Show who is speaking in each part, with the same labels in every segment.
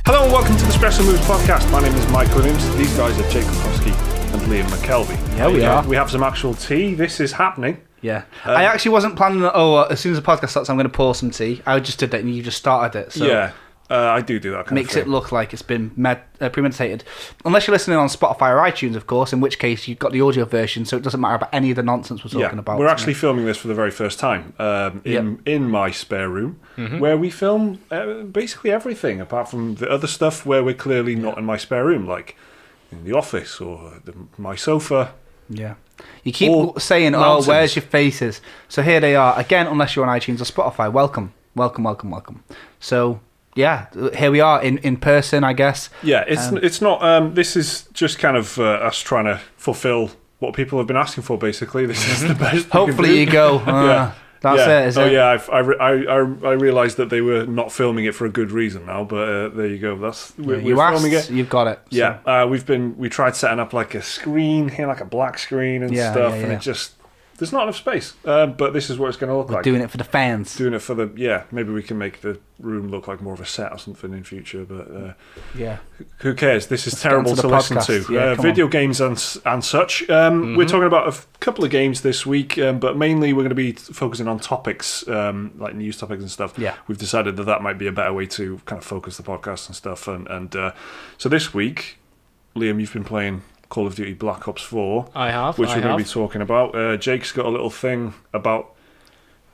Speaker 1: Hello and welcome to the Special Moves podcast. My name is Mike Williams. These guys are Jake Kulkowski and Liam McKelvey.
Speaker 2: Yeah, we are.
Speaker 1: We have some actual tea. This is happening.
Speaker 2: Yeah. I actually wasn't planning, as soon as the podcast starts, I'm going to pour some tea. I just did that and you just started it. So
Speaker 1: yeah, I do that kind of thing.
Speaker 2: Makes it look like it's been premeditated. Unless you're listening on Spotify or iTunes, of course, in which case you've got the audio version, so it doesn't matter about any of the nonsense we're talking about.
Speaker 1: We're actually filming this for the very first time in my spare room, where we film basically everything, apart from the other stuff where we're clearly not in my spare room, like in the office or my sofa.
Speaker 2: Yeah. You keep saying, mountains. Where's your faces? So here they are. Again, unless you're on iTunes or Spotify, welcome. So, yeah, here we are in person, I guess.
Speaker 1: Yeah, it's not... this is just kind of us trying to fulfill what people have been asking for, basically. This is the best
Speaker 2: Hopefully you go... That's it,
Speaker 1: I realised that they were not filming it for a good reason now, but there you go. We're filming it.
Speaker 2: You've got it. So.
Speaker 1: Yeah, we tried setting up like a screen here, like a black screen and stuff, and it just there's not enough space. But this is what it's going to look like.
Speaker 2: Doing it for the fans.
Speaker 1: Doing it for maybe we can make the room look like more of a set or something in future. But who cares? This is terrible to listen to.
Speaker 2: Yeah,
Speaker 1: video games and such. We're talking about a couple of games this week, but mainly we're going to be focusing on topics like news topics and stuff.
Speaker 2: Yeah,
Speaker 1: we've decided that might be a better way to kind of focus the podcast and stuff. And so this week, Liam, you've been playing Call of Duty Black Ops 4.
Speaker 3: I have.
Speaker 1: Which we're going to be talking about. Jake's got a little thing about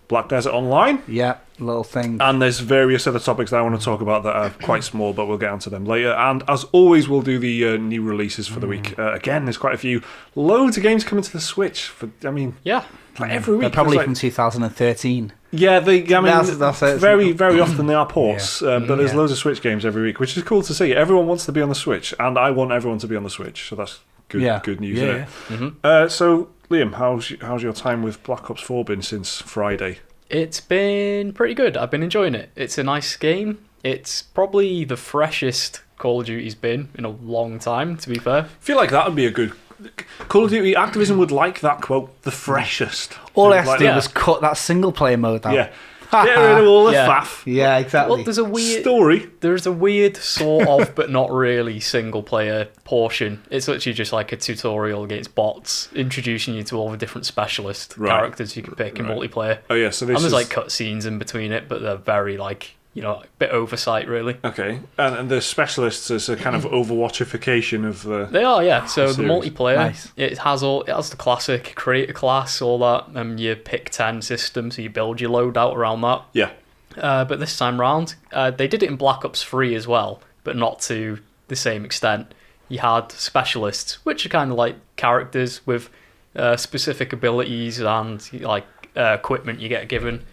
Speaker 1: Black Desert Online.
Speaker 2: Yeah, little thing.
Speaker 1: And there's various other topics that I want to talk about that are quite small, but we'll get onto them later. And as always, we'll do the new releases for the week. Again, there's quite a few. Loads of games coming to the Switch. Like every week.
Speaker 2: They're probably from 2013.
Speaker 1: Yeah,
Speaker 2: that's it.
Speaker 1: Very, very often they are ports, but there's loads of Switch games every week, which is cool to see. Everyone wants to be on the Switch, and I want everyone to be on the Switch, so that's good news, isn't it? Mm-hmm. So, Liam, how's your time with Black Ops 4 been since Friday?
Speaker 3: It's been pretty good. I've been enjoying it. It's a nice game. It's probably the freshest Call of Duty's been in a long time, to be fair.
Speaker 1: I feel like that would be a good... Call of Duty, Activision would like that quote, the freshest.
Speaker 2: All I had to do was cut that single-player mode out.
Speaker 1: Yeah. Get rid of all the faff.
Speaker 2: Yeah, exactly.
Speaker 3: Well, there's a weird
Speaker 1: story.
Speaker 3: There's a weird sort of, but not really, single-player portion. It's literally just like a tutorial against bots, introducing you to all the different specialist characters you can pick in multiplayer.
Speaker 1: Oh yeah, so
Speaker 3: there's like cutscenes in between it, but they're very like... a bit oversight, really.
Speaker 1: Okay, and the specialists is a kind of Overwatchification of the...
Speaker 3: They are, yeah. So
Speaker 1: series.
Speaker 3: The multiplayer, it has the classic creator class, all that, your pick 10 system, so you build your loadout around that.
Speaker 1: Yeah.
Speaker 3: But this time round, they did it in Black Ops 3 as well, but not to the same extent. You had specialists, which are kind of like characters with specific abilities and like equipment you get given.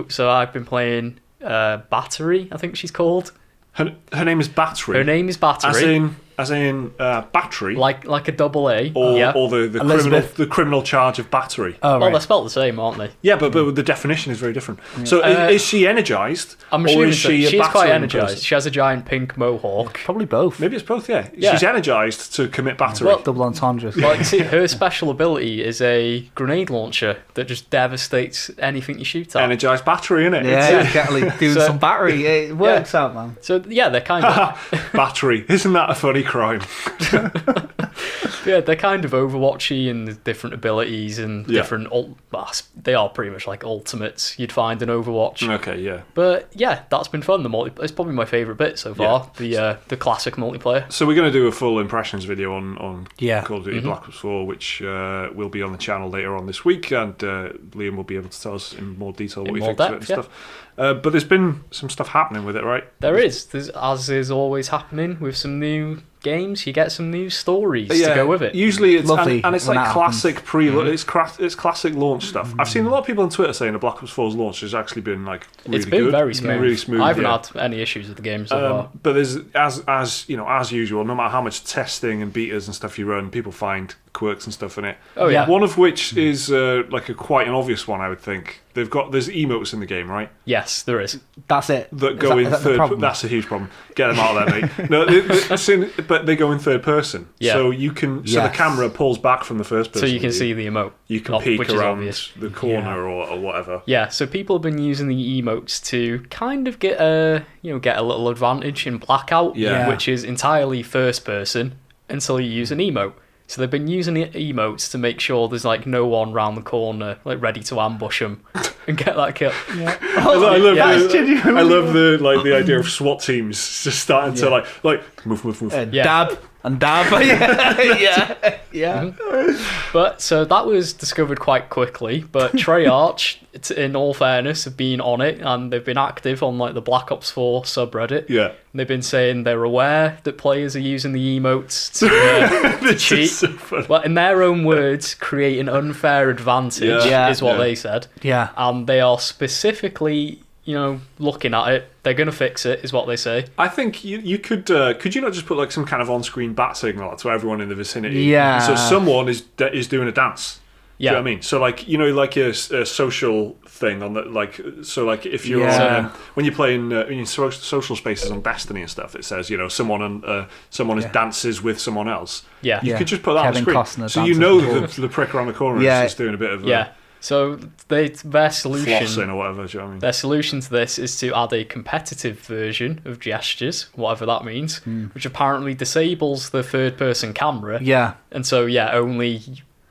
Speaker 3: So I've been playing... Battery, I think she's called.
Speaker 1: Her name is Battery.
Speaker 3: Her name is Battery.
Speaker 1: As in battery.
Speaker 3: Like a double A.
Speaker 1: Or the criminal charge of battery.
Speaker 3: Oh, right. Well, they're spelled the same, aren't they?
Speaker 1: Yeah, but the definition is very different. Yeah. So is she energized?
Speaker 3: I'm assuming she's quite energized. She has a giant pink mohawk.
Speaker 2: Probably both.
Speaker 1: Maybe it's both, yeah. She's energized to commit battery.
Speaker 2: Well, double entendre.
Speaker 3: Like, see, her special ability is a grenade launcher that just devastates anything you shoot at.
Speaker 1: Energized battery, innit?
Speaker 2: Yeah, exactly. Doing some battery. It works out, man.
Speaker 3: So, yeah, they're kind of...
Speaker 1: Battery. Isn't that a funny crime?
Speaker 3: Yeah, they're kind of Overwatchy and different abilities and different... they are pretty much like ultimates you'd find in Overwatch.
Speaker 1: Okay, yeah. But
Speaker 3: yeah, that's been fun. It's probably my favourite bit so far, the classic multiplayer.
Speaker 1: So we're going to do a full impressions video on Call of Duty Black Ops 4, which will be on the channel later on this week, and Liam will be able to tell us in more detail what he thinks of it and stuff. But there's been some stuff happening with it, right?
Speaker 3: There is. As is always happening with some new games, you get some new stories to go with it.
Speaker 1: Usually it's and it's like classic it's classic launch stuff. I've seen a lot of people on Twitter saying the Black Ops 4's launch has actually been like really
Speaker 3: it's been
Speaker 1: good.
Speaker 3: Very smooth.
Speaker 1: Really smooth.
Speaker 3: I haven't had any issues with the game so far.
Speaker 1: But there's as usual, no matter how much testing and betas and stuff you run, people find quirks and stuff in it.
Speaker 3: Oh yeah.
Speaker 1: One of which is like quite an obvious one, I would think. There's emotes in the game, right?
Speaker 3: Yes, there is.
Speaker 2: That's it.
Speaker 1: That go in third. That's a huge problem. Get them out of there, mate. No, but they go in third person.
Speaker 3: Yeah.
Speaker 1: So you can. So the camera pulls back from the first person.
Speaker 3: So you can see the emote.
Speaker 1: You can peek around the corner or whatever.
Speaker 3: Yeah. So people have been using the emotes to kind of get a little advantage in Blackout, which is entirely first person until you use an emote. So they've been using emotes to make sure there's like no one round the corner like ready to ambush them and get that kill.
Speaker 2: Yeah.
Speaker 1: I love the idea of SWAT teams just starting to like move.
Speaker 2: Dab and dab. Yeah.
Speaker 3: But so that was discovered quite quickly. But Treyarch, in all fairness, have been on it and they've been active on like the Black Ops 4 subreddit.
Speaker 1: Yeah.
Speaker 3: They've been saying they're aware that players are using the emotes to cheat. So well, in their own words, create an unfair advantage is what they said.
Speaker 2: Yeah.
Speaker 3: And they are specifically, looking at it. They're going to fix it, is what they say.
Speaker 1: I think you could you not just put like some kind of on-screen bat signal to everyone in the vicinity?
Speaker 2: Yeah.
Speaker 1: So someone is doing a dance.
Speaker 3: Yeah.
Speaker 1: Do you know what I mean? So like like a social thing on the if you're when you're playing in social spaces on Destiny and stuff, it says someone is dances with someone else.
Speaker 3: Yeah.
Speaker 1: You could just put that on the screen,
Speaker 2: Costner
Speaker 1: so the prick around the corner is just doing a bit of
Speaker 3: So their solution,
Speaker 1: flossing or whatever. Do you know what I mean?
Speaker 3: Their solution to this is to add a competitive version of gestures, whatever that means, which apparently disables the third-person camera.
Speaker 2: Yeah.
Speaker 3: And so only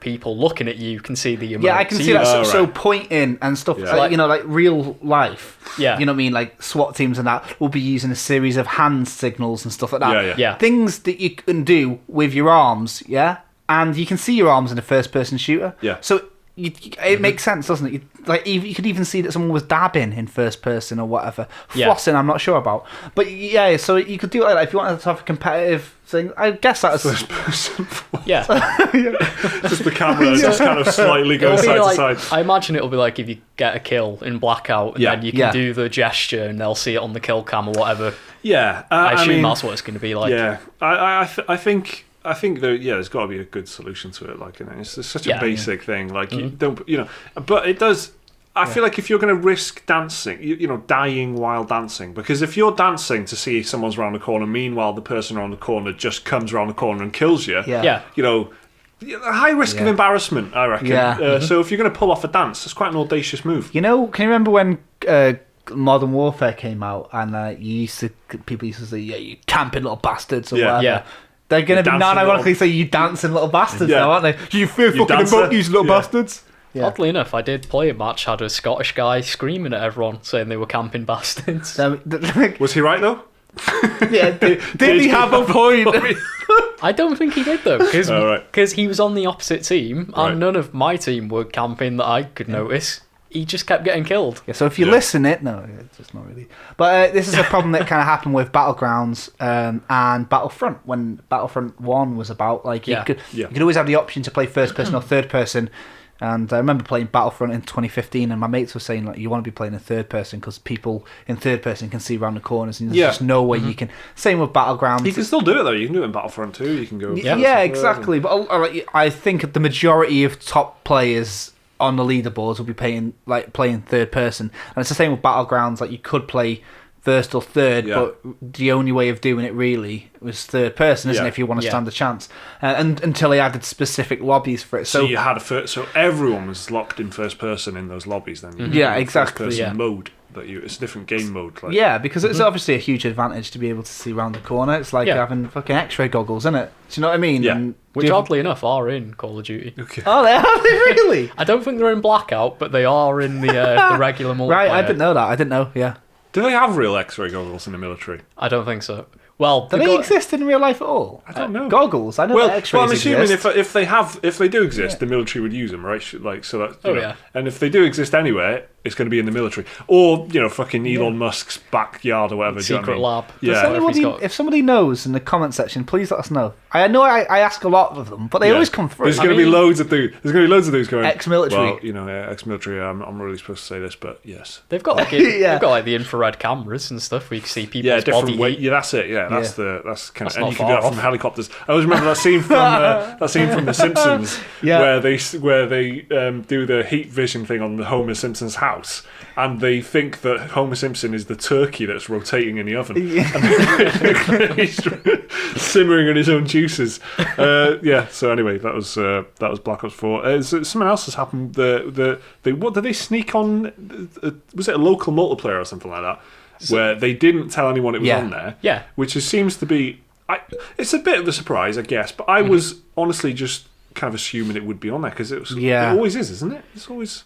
Speaker 3: people looking at you can see the emote.
Speaker 2: Yeah, I can see that. So pointing and stuff, like real life.
Speaker 3: Yeah.
Speaker 2: You know what I mean? Like SWAT teams and that will be using a series of hand signals and stuff like that.
Speaker 3: Yeah.
Speaker 2: Things that you can do with your arms, and you can see your arms in a first-person shooter.
Speaker 1: Yeah.
Speaker 2: So it makes sense, doesn't it? You could even see that someone was dabbing in first person or whatever. Flossing, I'm not sure about. But so you could do it like that if you wanted to have a competitive thing. I guess that's
Speaker 1: first person.
Speaker 3: Yeah.
Speaker 1: Just the camera just kind of slightly goes side to side.
Speaker 3: I imagine it'll be like if you get a kill in Blackout and then you can do the gesture and they'll see it on the kill cam or whatever.
Speaker 1: Yeah.
Speaker 3: I assume that's what it's going to be like.
Speaker 1: Yeah. I think though, there's got to be a good solution to it. Like, it's such a basic thing. Like, you don't, but it does. I feel like if you're going to risk dancing, dying while dancing, because if you're dancing to see someone's around the corner, meanwhile the person around the corner just comes around the corner and kills you.
Speaker 2: Yeah.
Speaker 1: High risk of embarrassment, I reckon.
Speaker 2: Yeah.
Speaker 1: So if you're going to pull off a dance, it's quite an audacious move.
Speaker 2: Can you remember when Modern Warfare came out and people used to say, you camping little bastards or whatever? Yeah. They're going to be non-ironically say, you dancing little bastards now, aren't they? You fucking emote, you little bastards. Yeah.
Speaker 3: Oddly enough, I did play a match, had a Scottish guy screaming at everyone, saying they were camping bastards.
Speaker 1: Was he right, though?
Speaker 2: Did he have a point?
Speaker 3: I don't think he did, though, because he was on the opposite team, and none of my team were camping that I could notice. He just kept getting killed.
Speaker 2: Yeah, so if you listen no, it's just not really. But this is a problem that kind of happened with Battlegrounds and Battlefront. When Battlefront 1 was about, you could always have the option to play first person or third person. And I remember playing Battlefront in 2015, and my mates were saying, you want to be playing in third person because people in third person can see around the corners, and there's just no way you can. Same with Battlegrounds.
Speaker 1: You can still do it, though. You can do it in Battlefront 2. You can go.
Speaker 2: Yeah, exactly. But I think the majority of top players on the leaderboards will be playing third person, and it's the same with Battlegrounds. You could play first or third, but the only way of doing it really was third person, isn't it? If you want to stand a chance, and until they added specific lobbies for it.
Speaker 1: So you had so everyone was locked in first person in those lobbies. Then
Speaker 2: exactly.
Speaker 1: First person mode it's a different game mode.
Speaker 2: Because it's obviously a huge advantage to be able to see around the corner. It's like having fucking X-ray goggles, isn't it? Do you know what I mean?
Speaker 1: Yeah.
Speaker 3: Which oddly enough are in Call of Duty.
Speaker 1: Okay.
Speaker 2: Oh, are they really?
Speaker 3: I don't think they're in Blackout, but they are in the regular multiplayer.
Speaker 2: Right, I didn't know that. I didn't know. Yeah.
Speaker 1: Do they have real X-ray goggles in the military?
Speaker 3: I don't think so. Well,
Speaker 2: do they exist in real life at all?
Speaker 1: I don't know.
Speaker 2: Goggles. I know that X-rays
Speaker 1: I'm assuming
Speaker 2: exist.
Speaker 1: if they do exist, the military would use them, right? And if they do exist anywhere, it's going to be in the military or fucking Elon Musk's backyard or whatever.
Speaker 3: Secret lab.
Speaker 2: If somebody knows in the comment section, please let us know. I know I ask a lot of them, but they always come through.
Speaker 1: There's going to be loads of dudes. There's going to be loads of dudes going
Speaker 2: ex-military.
Speaker 1: Well, ex-military. I'm really supposed to say this, but yes,
Speaker 3: they've got they've got the infrared cameras and stuff where you can see people's body heat.
Speaker 1: Yeah, that's it. Yeah, that's kind of, and you can do that from helicopters. I always remember that scene from The Simpsons, where they do the heat vision thing on the Homer Simpson's house. house, and they think that Homer Simpson is the turkey that's rotating in the oven. Yeah. He's simmering in his own juices. So anyway, that was Black Ops 4. Something else has happened. What did they sneak on? Was it a local multiplayer or something like that? Where they didn't tell anyone it was on there.
Speaker 3: Yeah.
Speaker 1: Which seems to be... it's a bit of a surprise, I guess, but I was honestly just kind of assuming it would be on there, because it always is, isn't it? There's always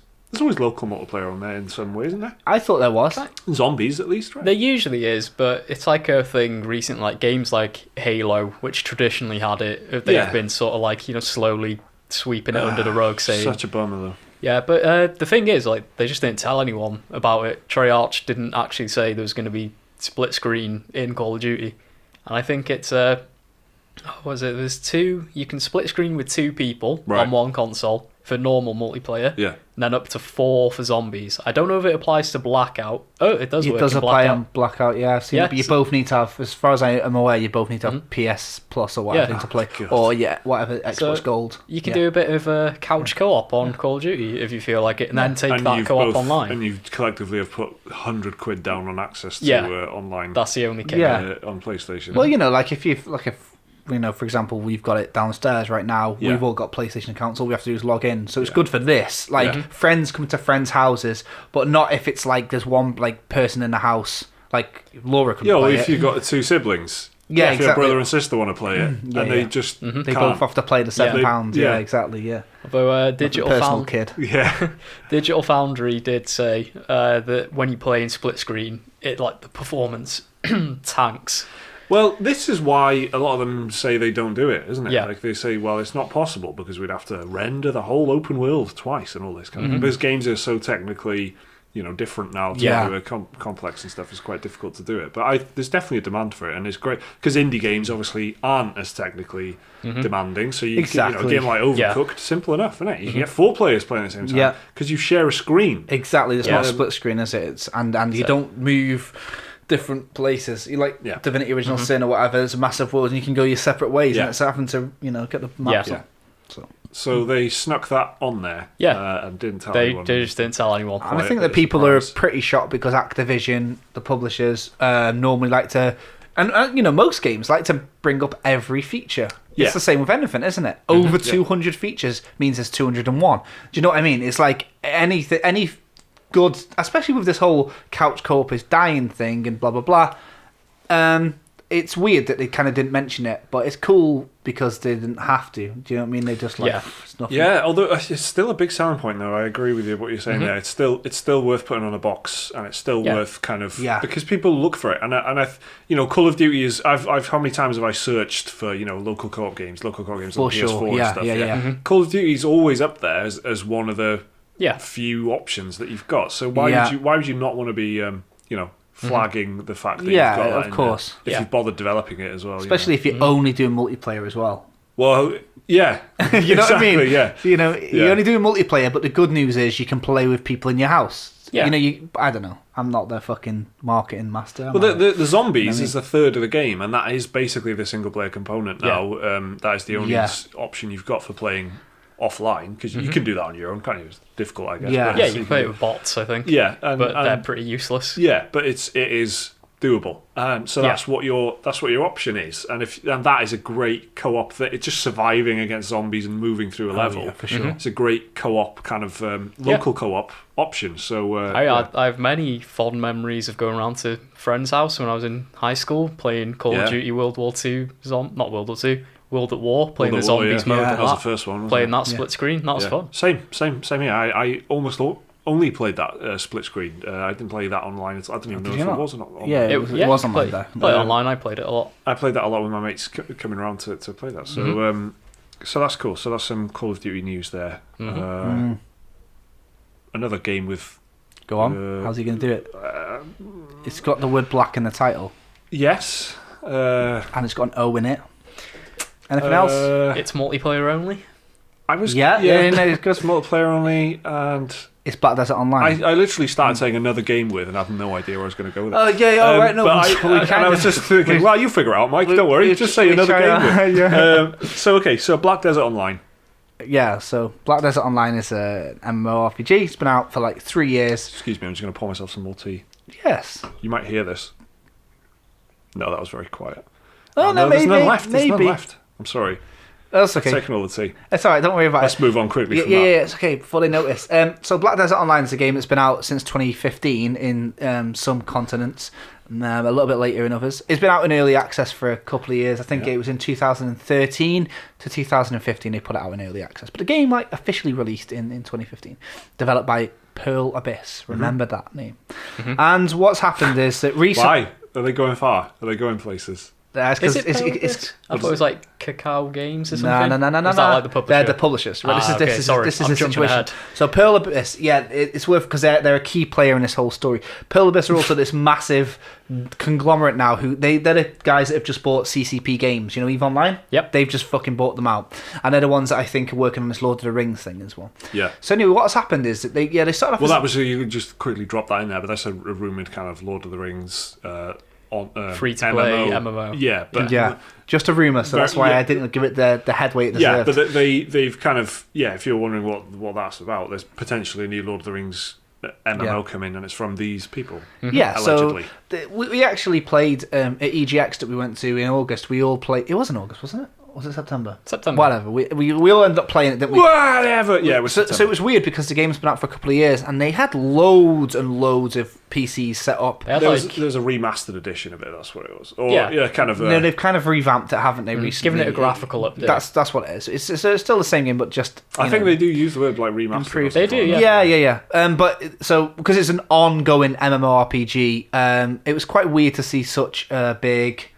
Speaker 1: local multiplayer on there in some way, isn't there?
Speaker 2: I thought there was.
Speaker 1: Zombies, at least, right?
Speaker 3: There usually is, but it's like a thing recently, like games like Halo, which traditionally had it. They've been sort of like, slowly sweeping it under the rug, saying...
Speaker 1: Such a bummer, though.
Speaker 3: Yeah, but the thing is, like, they just didn't tell anyone about it. Treyarch didn't actually say there was going to be split screen in Call of Duty. And I think it's, there's two, you can split screen with 2 people on one console for normal multiplayer. Yeah. And then up to 4 for zombies. I don't know if it applies to Blackout. Oh, it does work.
Speaker 2: It does apply on Blackout, yeah. I've seen it, but you both need to have, as far as I am aware, you both need to have PS Plus or whatever to play. Or, whatever, Xbox Gold.
Speaker 3: You can do a bit of a couch co-op on Call of Duty if you feel like it, and then take that co-op online.
Speaker 1: And you collectively have put £100 down on access to online.
Speaker 3: That's the only
Speaker 1: game on PlayStation.
Speaker 2: Well, for example, we've got it downstairs right now. Yeah. We've all got PlayStation accounts. All we have to do is log in. So it's good for this. Friends come to friends' houses, but not if it's like there's one person in the house. Like Laura can play
Speaker 1: if you've got 2 siblings.
Speaker 2: Yeah,
Speaker 1: if your brother and sister want to play it, and they just
Speaker 2: they both have to play the £7. Yeah, exactly. Yeah.
Speaker 3: Although Digital
Speaker 1: Digital
Speaker 3: Foundry did say that when you play in split screen, the performance tanks.
Speaker 1: Well, this is why a lot of them say they don't do it, isn't it? Yeah. Like they say, well, it's not possible because we'd have to render the whole open world twice and all this kind of thing. Because games are so technically, different now. Complex and stuff. It's quite difficult to do it. But there's definitely a demand for it, and it's great because indie games obviously aren't as technically demanding. So you can, a game like Overcooked, simple enough, isn't it? You can get 4 players playing at the same time because you share a screen.
Speaker 2: Exactly. It's not a split screen, is it? And you don't move different places. You Divinity Original Sin or whatever, there's a massive world and you can go your separate ways and it's having to get the maps on.
Speaker 1: So they snuck that on there and didn't tell anyone.
Speaker 3: They just didn't tell anyone.
Speaker 2: And I think that people are pretty shocked because Activision, the publishers, normally like to, and most games like to bring up every feature. It's the same with anything, isn't it? Over 200 features means there's 201. Do you know what I mean? It's like any good, especially with this whole couch co-op is dying thing and blah blah blah. It's weird that they kind of didn't mention it, but it's cool because they didn't have to. Do you know what I mean? They just it's nothing.
Speaker 1: Yeah, although it's still a big selling point, though. I agree with you what you're saying there. It's still worth putting on a box, and it's still worth kind of because people look for it. And I Call of Duty is. I've how many times have I searched for local co-op games on PS4 and stuff. Yeah. Call of Duty is always up there as one of the few options that you've got. So why would you not want to be flagging the fact that you've got that
Speaker 2: of course
Speaker 1: if you've bothered developing it as well,
Speaker 2: especially if you're only doing multiplayer as well.
Speaker 1: Well, yeah,
Speaker 2: you know what I mean.
Speaker 1: Yeah,
Speaker 2: you're only doing multiplayer, but the good news is you can play with people in your house. Yeah, I don't know. I'm not the fucking marketing master.
Speaker 1: Well, the zombies is a third of the game, and that is basically the single player component now. That is the only option you've got for playing offline, because you can do that on your own, can't you? It's difficult, I guess.
Speaker 3: Yeah, you can play it with bots, I think.
Speaker 1: Yeah,
Speaker 3: but they're pretty useless.
Speaker 1: Yeah, but it is doable. So that's what your option is, and that is a great co-op. It's just surviving against zombies and moving through a level.
Speaker 2: For sure.
Speaker 1: It's a great co-op kind of local co-op option. So
Speaker 3: I have many fond memories of going around to friends' house when I was in high school playing Call of Duty World War II, not World War II. World at War, playing the zombies mode.
Speaker 1: That was the first one.
Speaker 3: Playing that split screen, that was fun.
Speaker 1: Same here. I almost only played that split screen. I didn't play that online. I didn't even know if it was or not. Online.
Speaker 2: Yeah, it was online there.
Speaker 3: Play it online. I played it a lot.
Speaker 1: I played that a lot with my mates coming around to play that. So so that's cool. So that's some Call of Duty news there. Another game with.
Speaker 2: Go on. How's he going to do it? It's got the word black in the title.
Speaker 1: Yes.
Speaker 2: And it's got an O in it. Anything else?
Speaker 3: It's multiplayer only.
Speaker 2: It's
Speaker 1: multiplayer only, and
Speaker 2: it's Black Desert Online.
Speaker 1: I literally started saying another game with, and I had no idea where I was going to go with it.
Speaker 2: Oh right, no.
Speaker 1: But I was just thinking, well, you figure it out, Mike. Don't worry, just say another game with. So Black Desert Online.
Speaker 2: yeah, so Black Desert Online is an MMORPG. It's been out for like 3 years.
Speaker 1: Excuse me, I'm just going to pour myself some more tea.
Speaker 2: Yes.
Speaker 1: You might hear this. No, that was very quiet.
Speaker 2: Oh, no, maybe.
Speaker 1: There's none left. There's
Speaker 2: maybe.
Speaker 1: none left. I'm sorry.
Speaker 2: That's okay.
Speaker 1: I've taken all the tea.
Speaker 2: It's alright, don't worry about
Speaker 1: Let's move on quickly from that.
Speaker 2: Yeah, it's okay, before they notice. So Black Desert Online is a game that's been out since 2015 in some continents, a little bit later in others. It's been out in early access for a couple of years. I think it was in 2013 to 2015 they put it out in early access. But the game officially released in 2015, developed by Pearl Abyss. Remember that name. Mm-hmm. And what's happened is that recently...
Speaker 1: Why? Are they going far? Are they going places?
Speaker 3: Is it I thought it was like Cacao Games or something.
Speaker 2: No.
Speaker 3: Is that like the publisher?
Speaker 2: They're the publishers. Right? This is the situation.
Speaker 3: Ahead.
Speaker 2: So Pearl Abyss, it's worth because they're a key player in this whole story. Pearl Abyss are also this massive conglomerate now. They're the guys that have just bought CCP Games. You know, EVE Online.
Speaker 3: Yep.
Speaker 2: They've just fucking bought them out, and they're the ones that I think are working on this Lord of the Rings thing as well.
Speaker 1: Yeah.
Speaker 2: So anyway, what's happened is that they started off.
Speaker 1: Well, that was you just quickly drop that in there, but that's a rumored kind of Lord of the Rings.
Speaker 3: Free to play MMO.
Speaker 1: Yeah, but
Speaker 2: just a rumor, so that's why I didn't give it the headweight it deserved.
Speaker 1: Yeah, but they've kind of if you're wondering what that's about, there's potentially a new Lord of the Rings MMO coming, and it's from these people.
Speaker 2: Mm-hmm. Yeah,
Speaker 1: allegedly.
Speaker 2: So we actually played at EGX that we went to in August. We all played. It was in August, wasn't it? Was it September?
Speaker 3: Whatever.
Speaker 2: We all ended up playing it, didn't we?
Speaker 1: Whatever. Yeah, it was
Speaker 2: so it was weird because the game's been out for a couple of years and they had loads and loads of PCs set up.
Speaker 1: There's a remastered edition of it. That's what it was. Or, kind of.
Speaker 2: No, they've kind of revamped it, haven't they? Recently,
Speaker 3: given it a graphical update.
Speaker 2: That's what it is. It's still the same game, but just.
Speaker 1: I think they do use the word like remastered.
Speaker 2: Improved.
Speaker 3: They do,
Speaker 2: yeah. But so because it's an ongoing MMORPG, it was quite weird to see such a big.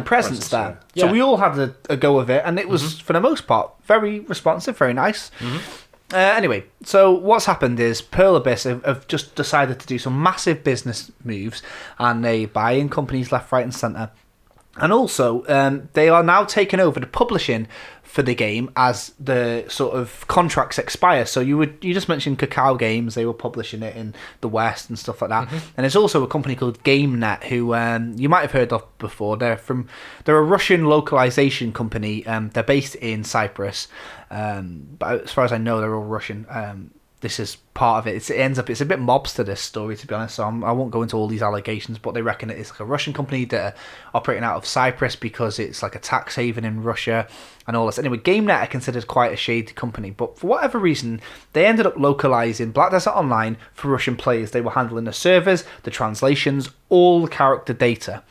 Speaker 2: Presence there. So we all had a go of it, and it was, for the most part, very responsive, very nice. Mm-hmm. Anyway, so what's happened is Pearl Abyss have just decided to do some massive business moves, and they buy in companies left, right, and centre. And also, they are now taking over the publishing for the game as the sort of contracts expire. So you just mentioned Cacao Games; they were publishing it in the West and stuff like that. Mm-hmm. And there's also a company called GameNet who you might have heard of before. They're a Russian localization company. They're based in Cyprus, but as far as I know, they're all Russian. This is part of it. It's a bit mobster, this story, to be honest, so I won't go into all these allegations, but they reckon it's like a Russian company that are operating out of Cyprus because it's like a tax haven in Russia and all this. Anyway, GameNet are considered quite a shady company, but for whatever reason, they ended up localizing Black Desert Online for Russian players. They were handling the servers, the translations, all the character data.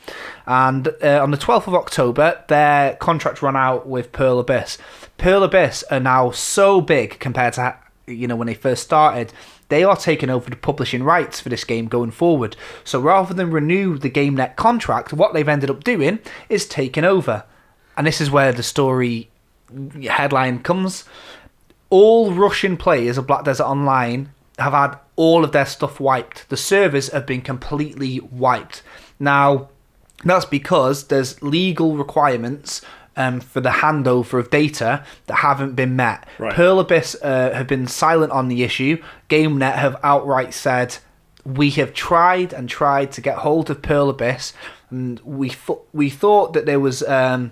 Speaker 2: And on the 12th of October, their contract ran out with Pearl Abyss. Pearl Abyss are now so big compared to when they first started, they are taking over the publishing rights for this game going forward. So rather than renew the GameNet contract, what they've ended up doing is taking over. And this is where the story headline comes. All Russian players of Black Desert Online have had all of their stuff wiped. The servers have been completely wiped. Now, that's because there's legal requirements for the handover of data that haven't been met. Right. Pearl Abyss have been silent on the issue. GameNet have outright said, we have tried to get hold of Pearl Abyss, and we thought that there was a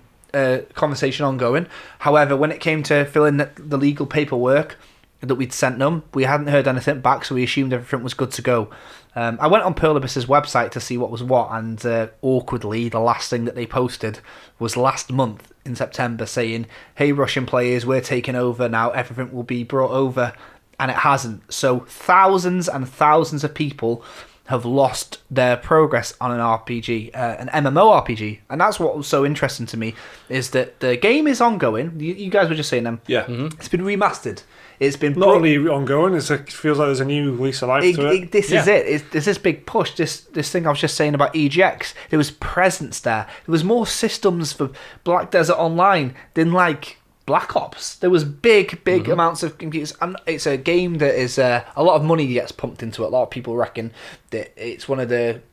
Speaker 2: conversation ongoing. However, when it came to filling the legal paperwork that we'd sent them, we hadn't heard anything back, so we assumed everything was good to go. I went on Pearl Abyss's website to see what was what, and awkwardly, the last thing that they posted was last month in September saying, hey, Russian players, we're taking over now, everything will be brought over, and it hasn't. So thousands and thousands of people have lost their progress on an RPG, an MMORPG, and that's what was so interesting to me, is that the game is ongoing. You guys were just saying them.
Speaker 1: Yeah.
Speaker 2: Mm-hmm. It's been remastered. It's been
Speaker 1: not only ongoing. It feels like there's a new lease of life to it.
Speaker 2: This is it. There's this big push. This thing I was just saying about EGX. There was presence there. There was more systems for Black Desert Online than like Black Ops. There was big amounts of computers, and it's a game that is a lot of money gets pumped into it. A lot of people reckon that it's one of the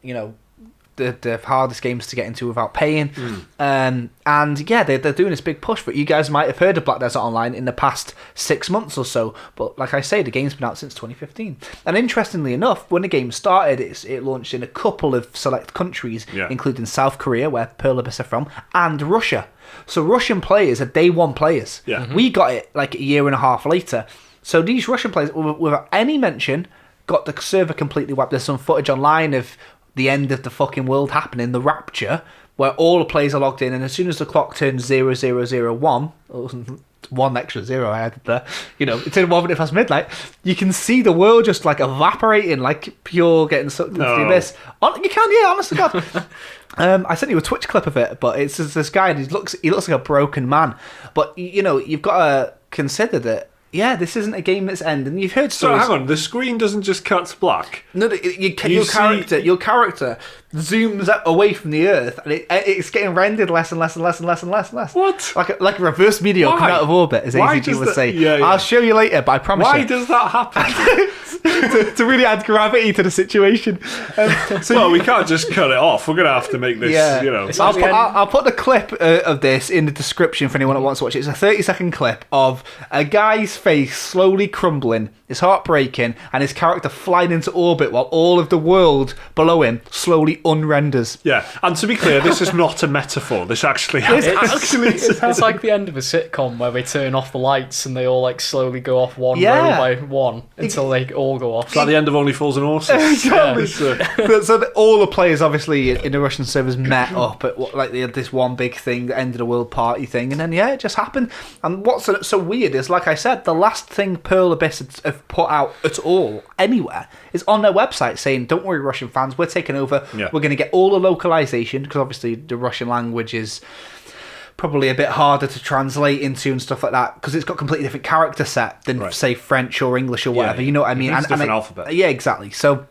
Speaker 2: the hardest games to get into without paying. And yeah, they're doing this big push for it. You guys might have heard of Black Desert Online in the past 6 months or so, but like I say, the game's been out since 2015. And interestingly enough, when the game started, it launched in a couple of select countries, including South Korea, where Pearl Abyss are from, and Russia. So Russian players are day one players. We got it like a year and a half later. So these Russian players, without any mention, got the server completely wiped. There's some footage online of the end of the fucking world happening, the rapture, where all the players are logged in, and as soon as the clock turns 0001, one extra zero I added there, it turned 1 minute past midnight, you can see the world just like evaporating, like pure getting sucked into the abyss. You can, honest to God. I sent you a Twitch clip of it, but it's just this guy, and he looks like a broken man. But you've got to consider that. Yeah, this isn't a game that's ending. You've heard stories.
Speaker 1: So hang on, the screen doesn't just cut black.
Speaker 2: No, your character zooms away from the Earth, and it's getting rendered less and less and less and less and less and less.
Speaker 1: What?
Speaker 2: Like a reverse meteor coming out of orbit, as AZG would say.
Speaker 1: Yeah.
Speaker 2: I'll show you later, but I promise you.
Speaker 1: Why does that happen?
Speaker 2: to really add gravity to the situation.
Speaker 1: We can't just cut it off. We're going to have to make this,
Speaker 2: I'll put the clip of this in the description for anyone that wants to watch it. It's a 30-second clip of a guy's face slowly crumbling, his heart breaking, and his character flying into orbit while all of the world below him slowly unrenders.
Speaker 1: Yeah, and to be clear, this is not a metaphor. This actually happens.
Speaker 3: It's like the end of a sitcom where they turn off the lights and they all like slowly go off one row by one until they all go off.
Speaker 1: It's like the end of Only Fools and Horses.
Speaker 2: Exactly. So all the players obviously in the Russian servers met up at they had this one big thing, the end of the world party thing, and then it just happened. And what's so weird is, like I said, the last thing Pearl Abyss have put out at all anywhere is on their website saying, "Don't worry, Russian fans, we're taking over. We're going to get all the localization," because obviously the Russian language is probably a bit harder to translate into and stuff like that, because it's got a completely different character set than say French or English or whatever. You know what I mean?
Speaker 1: It's a different alphabet.
Speaker 2: Yeah, exactly. So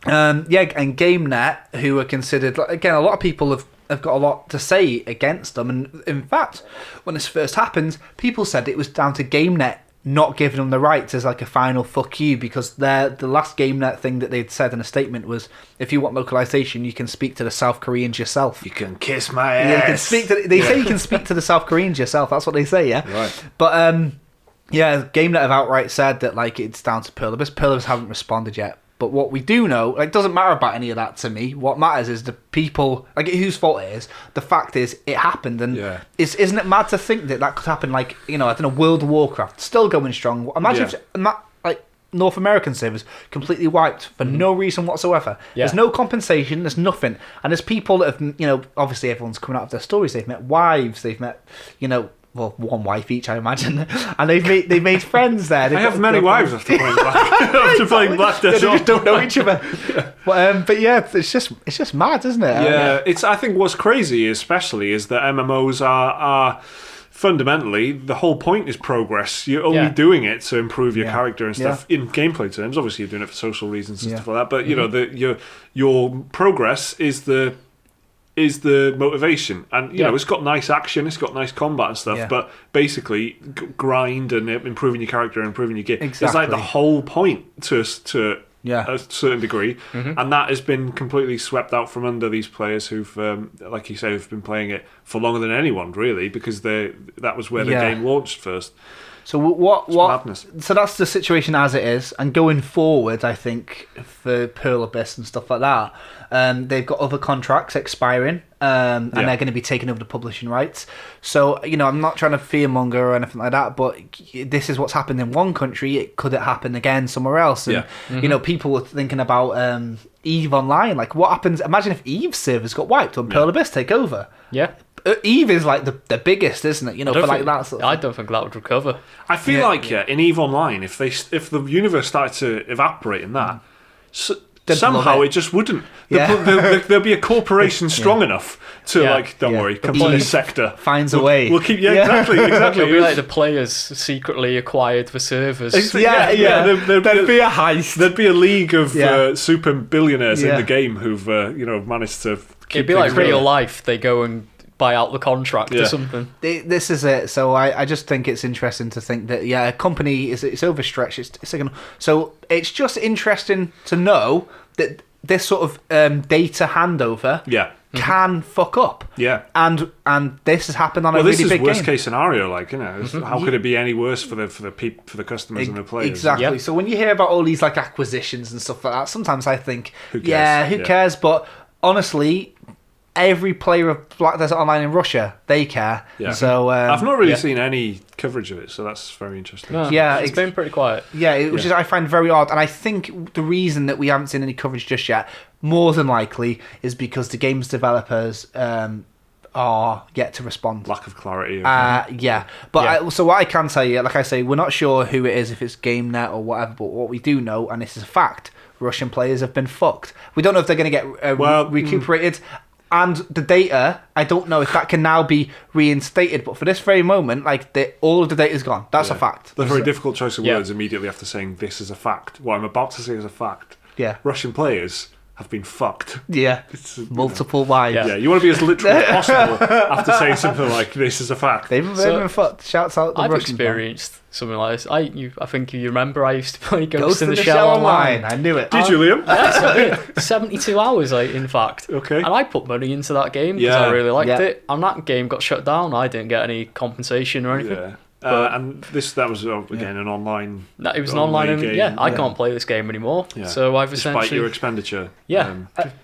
Speaker 2: and GameNet, who are considered, again, a lot of people have got a lot to say against them, and in fact, when this first happened, people said it was down to GameNet not giving them the rights as like a final fuck you, because the last GameNet thing that they'd said in a statement was, if you want localization, you can speak to the South Koreans yourself.
Speaker 1: You can kiss my ass.
Speaker 2: Yeah, you can speak to. They say you can speak to the South Koreans yourself. That's what they say. Yeah.
Speaker 1: Right.
Speaker 2: But GameNet have outright said that it's down to Pearl Abyss. Pearl Abyss haven't responded yet. But what we do know, it doesn't matter about any of that to me. What matters is the people, whose fault it is. The fact is, it happened, and isn't it mad to think that could happen? I don't know, World of Warcraft still going strong. Imagine if North American servers completely wiped for no reason whatsoever. There's no compensation. There's nothing, and there's people that have, obviously everyone's coming out of their stories. They've met wives. They've met, well, one wife each, I imagine, and they've made friends there.
Speaker 1: I have many wives after playing Black Desert.
Speaker 2: They just don't know each other. But yeah, it's just mad, isn't it?
Speaker 1: Yeah, I think what's crazy, especially, is that MMOs are fundamentally, the whole point is progress. You're only doing it to improve your character and stuff in gameplay terms. Obviously, you're doing it for social reasons and stuff like that. But your progress is the motivation, and it's got nice action, it's got nice combat and stuff, but basically grind and improving your character and improving your gear. Exactly. It's like the whole point to a certain degree, and that has been completely swept out from under these players who've, like you say, have been playing it for longer than anyone, really, because that was where the game launched first.
Speaker 2: So what?
Speaker 1: Madness.
Speaker 2: So that's the situation as it is, and going forward, I think for Pearl Abyss and stuff like that, they've got other contracts expiring, and they're going to be taking over the publishing rights. So I'm not trying to fearmonger or anything like that, but this is what's happened in one country. Could it happen again somewhere else? And people were thinking about EVE Online. Like, what happens? Imagine if EVE servers got wiped when Pearl Abyss take over.
Speaker 3: Yeah.
Speaker 2: EVE is like the biggest, isn't it? For like that sort of
Speaker 3: I don't think that would recover.
Speaker 1: I feel in EVE Online, if the universe started to evaporate in that, somehow it just wouldn't. There'll be a corporation strong enough to don't worry, come to this sector.
Speaker 2: Finds a way.
Speaker 1: We'll keep exactly.
Speaker 3: It'll be like the players secretly acquired the servers.
Speaker 2: There'd be a heist.
Speaker 1: There'd be a league of super billionaires in the game who've managed to keep.
Speaker 3: It'd be like real life. They go and buy out the contract or something.
Speaker 2: This is it. So I just think it's interesting to think that a company it's overstretched. So it's just interesting to know that this sort of data handover can fuck up.
Speaker 1: Yeah.
Speaker 2: And this has happened on a really big game.
Speaker 1: This is worst case scenario, like, you know, how could it be any worse for the customers and the players?
Speaker 2: Exactly.
Speaker 3: Yep.
Speaker 2: So when you hear about all these like acquisitions and stuff like that, sometimes I think, who
Speaker 1: cares?
Speaker 2: Cares? But honestly, every player of Black Desert Online in Russia, they care.
Speaker 1: Yeah.
Speaker 2: So
Speaker 1: I've not really seen any coverage of it, so that's very interesting.
Speaker 3: No, it's been pretty quiet.
Speaker 2: Yeah, which is I find very odd, and I think the reason that we haven't seen any coverage just yet, more than likely, is because the game's developers are yet to respond.
Speaker 1: Lack of clarity.
Speaker 2: So what I can say, like I say, we're not sure who it is, if it's GameNet or whatever, but what we do know, and this is a fact, Russian players have been fucked. We don't know if they're going to get recuperated. And the data, I don't know if that can now be reinstated, but for this very moment, like all of the data is gone. That's a fact.
Speaker 1: The very difficult choice of words immediately after saying this is a fact. What I'm about to say is a fact.
Speaker 2: Yeah.
Speaker 1: Russian players have been fucked.
Speaker 2: Yeah. Multiple wives.
Speaker 1: Yeah, you want to be as literal as possible after saying something like this is a fact.
Speaker 2: They've been fucked. Shouts out the
Speaker 3: I've
Speaker 2: Russian
Speaker 3: experienced something like this. I think you remember I used to play Ghost in the Shell Online.
Speaker 2: I knew it.
Speaker 1: Did you, Liam?
Speaker 3: Yeah, 72 hours, in fact.
Speaker 1: Okay.
Speaker 3: And I put money into that game because I really liked it. And that game got shut down. I didn't get any compensation or anything.
Speaker 1: Yeah. And that was again an online.
Speaker 3: It was an online
Speaker 1: game.
Speaker 3: I can't play this game anymore. Yeah. So I've
Speaker 1: despite your expenditure.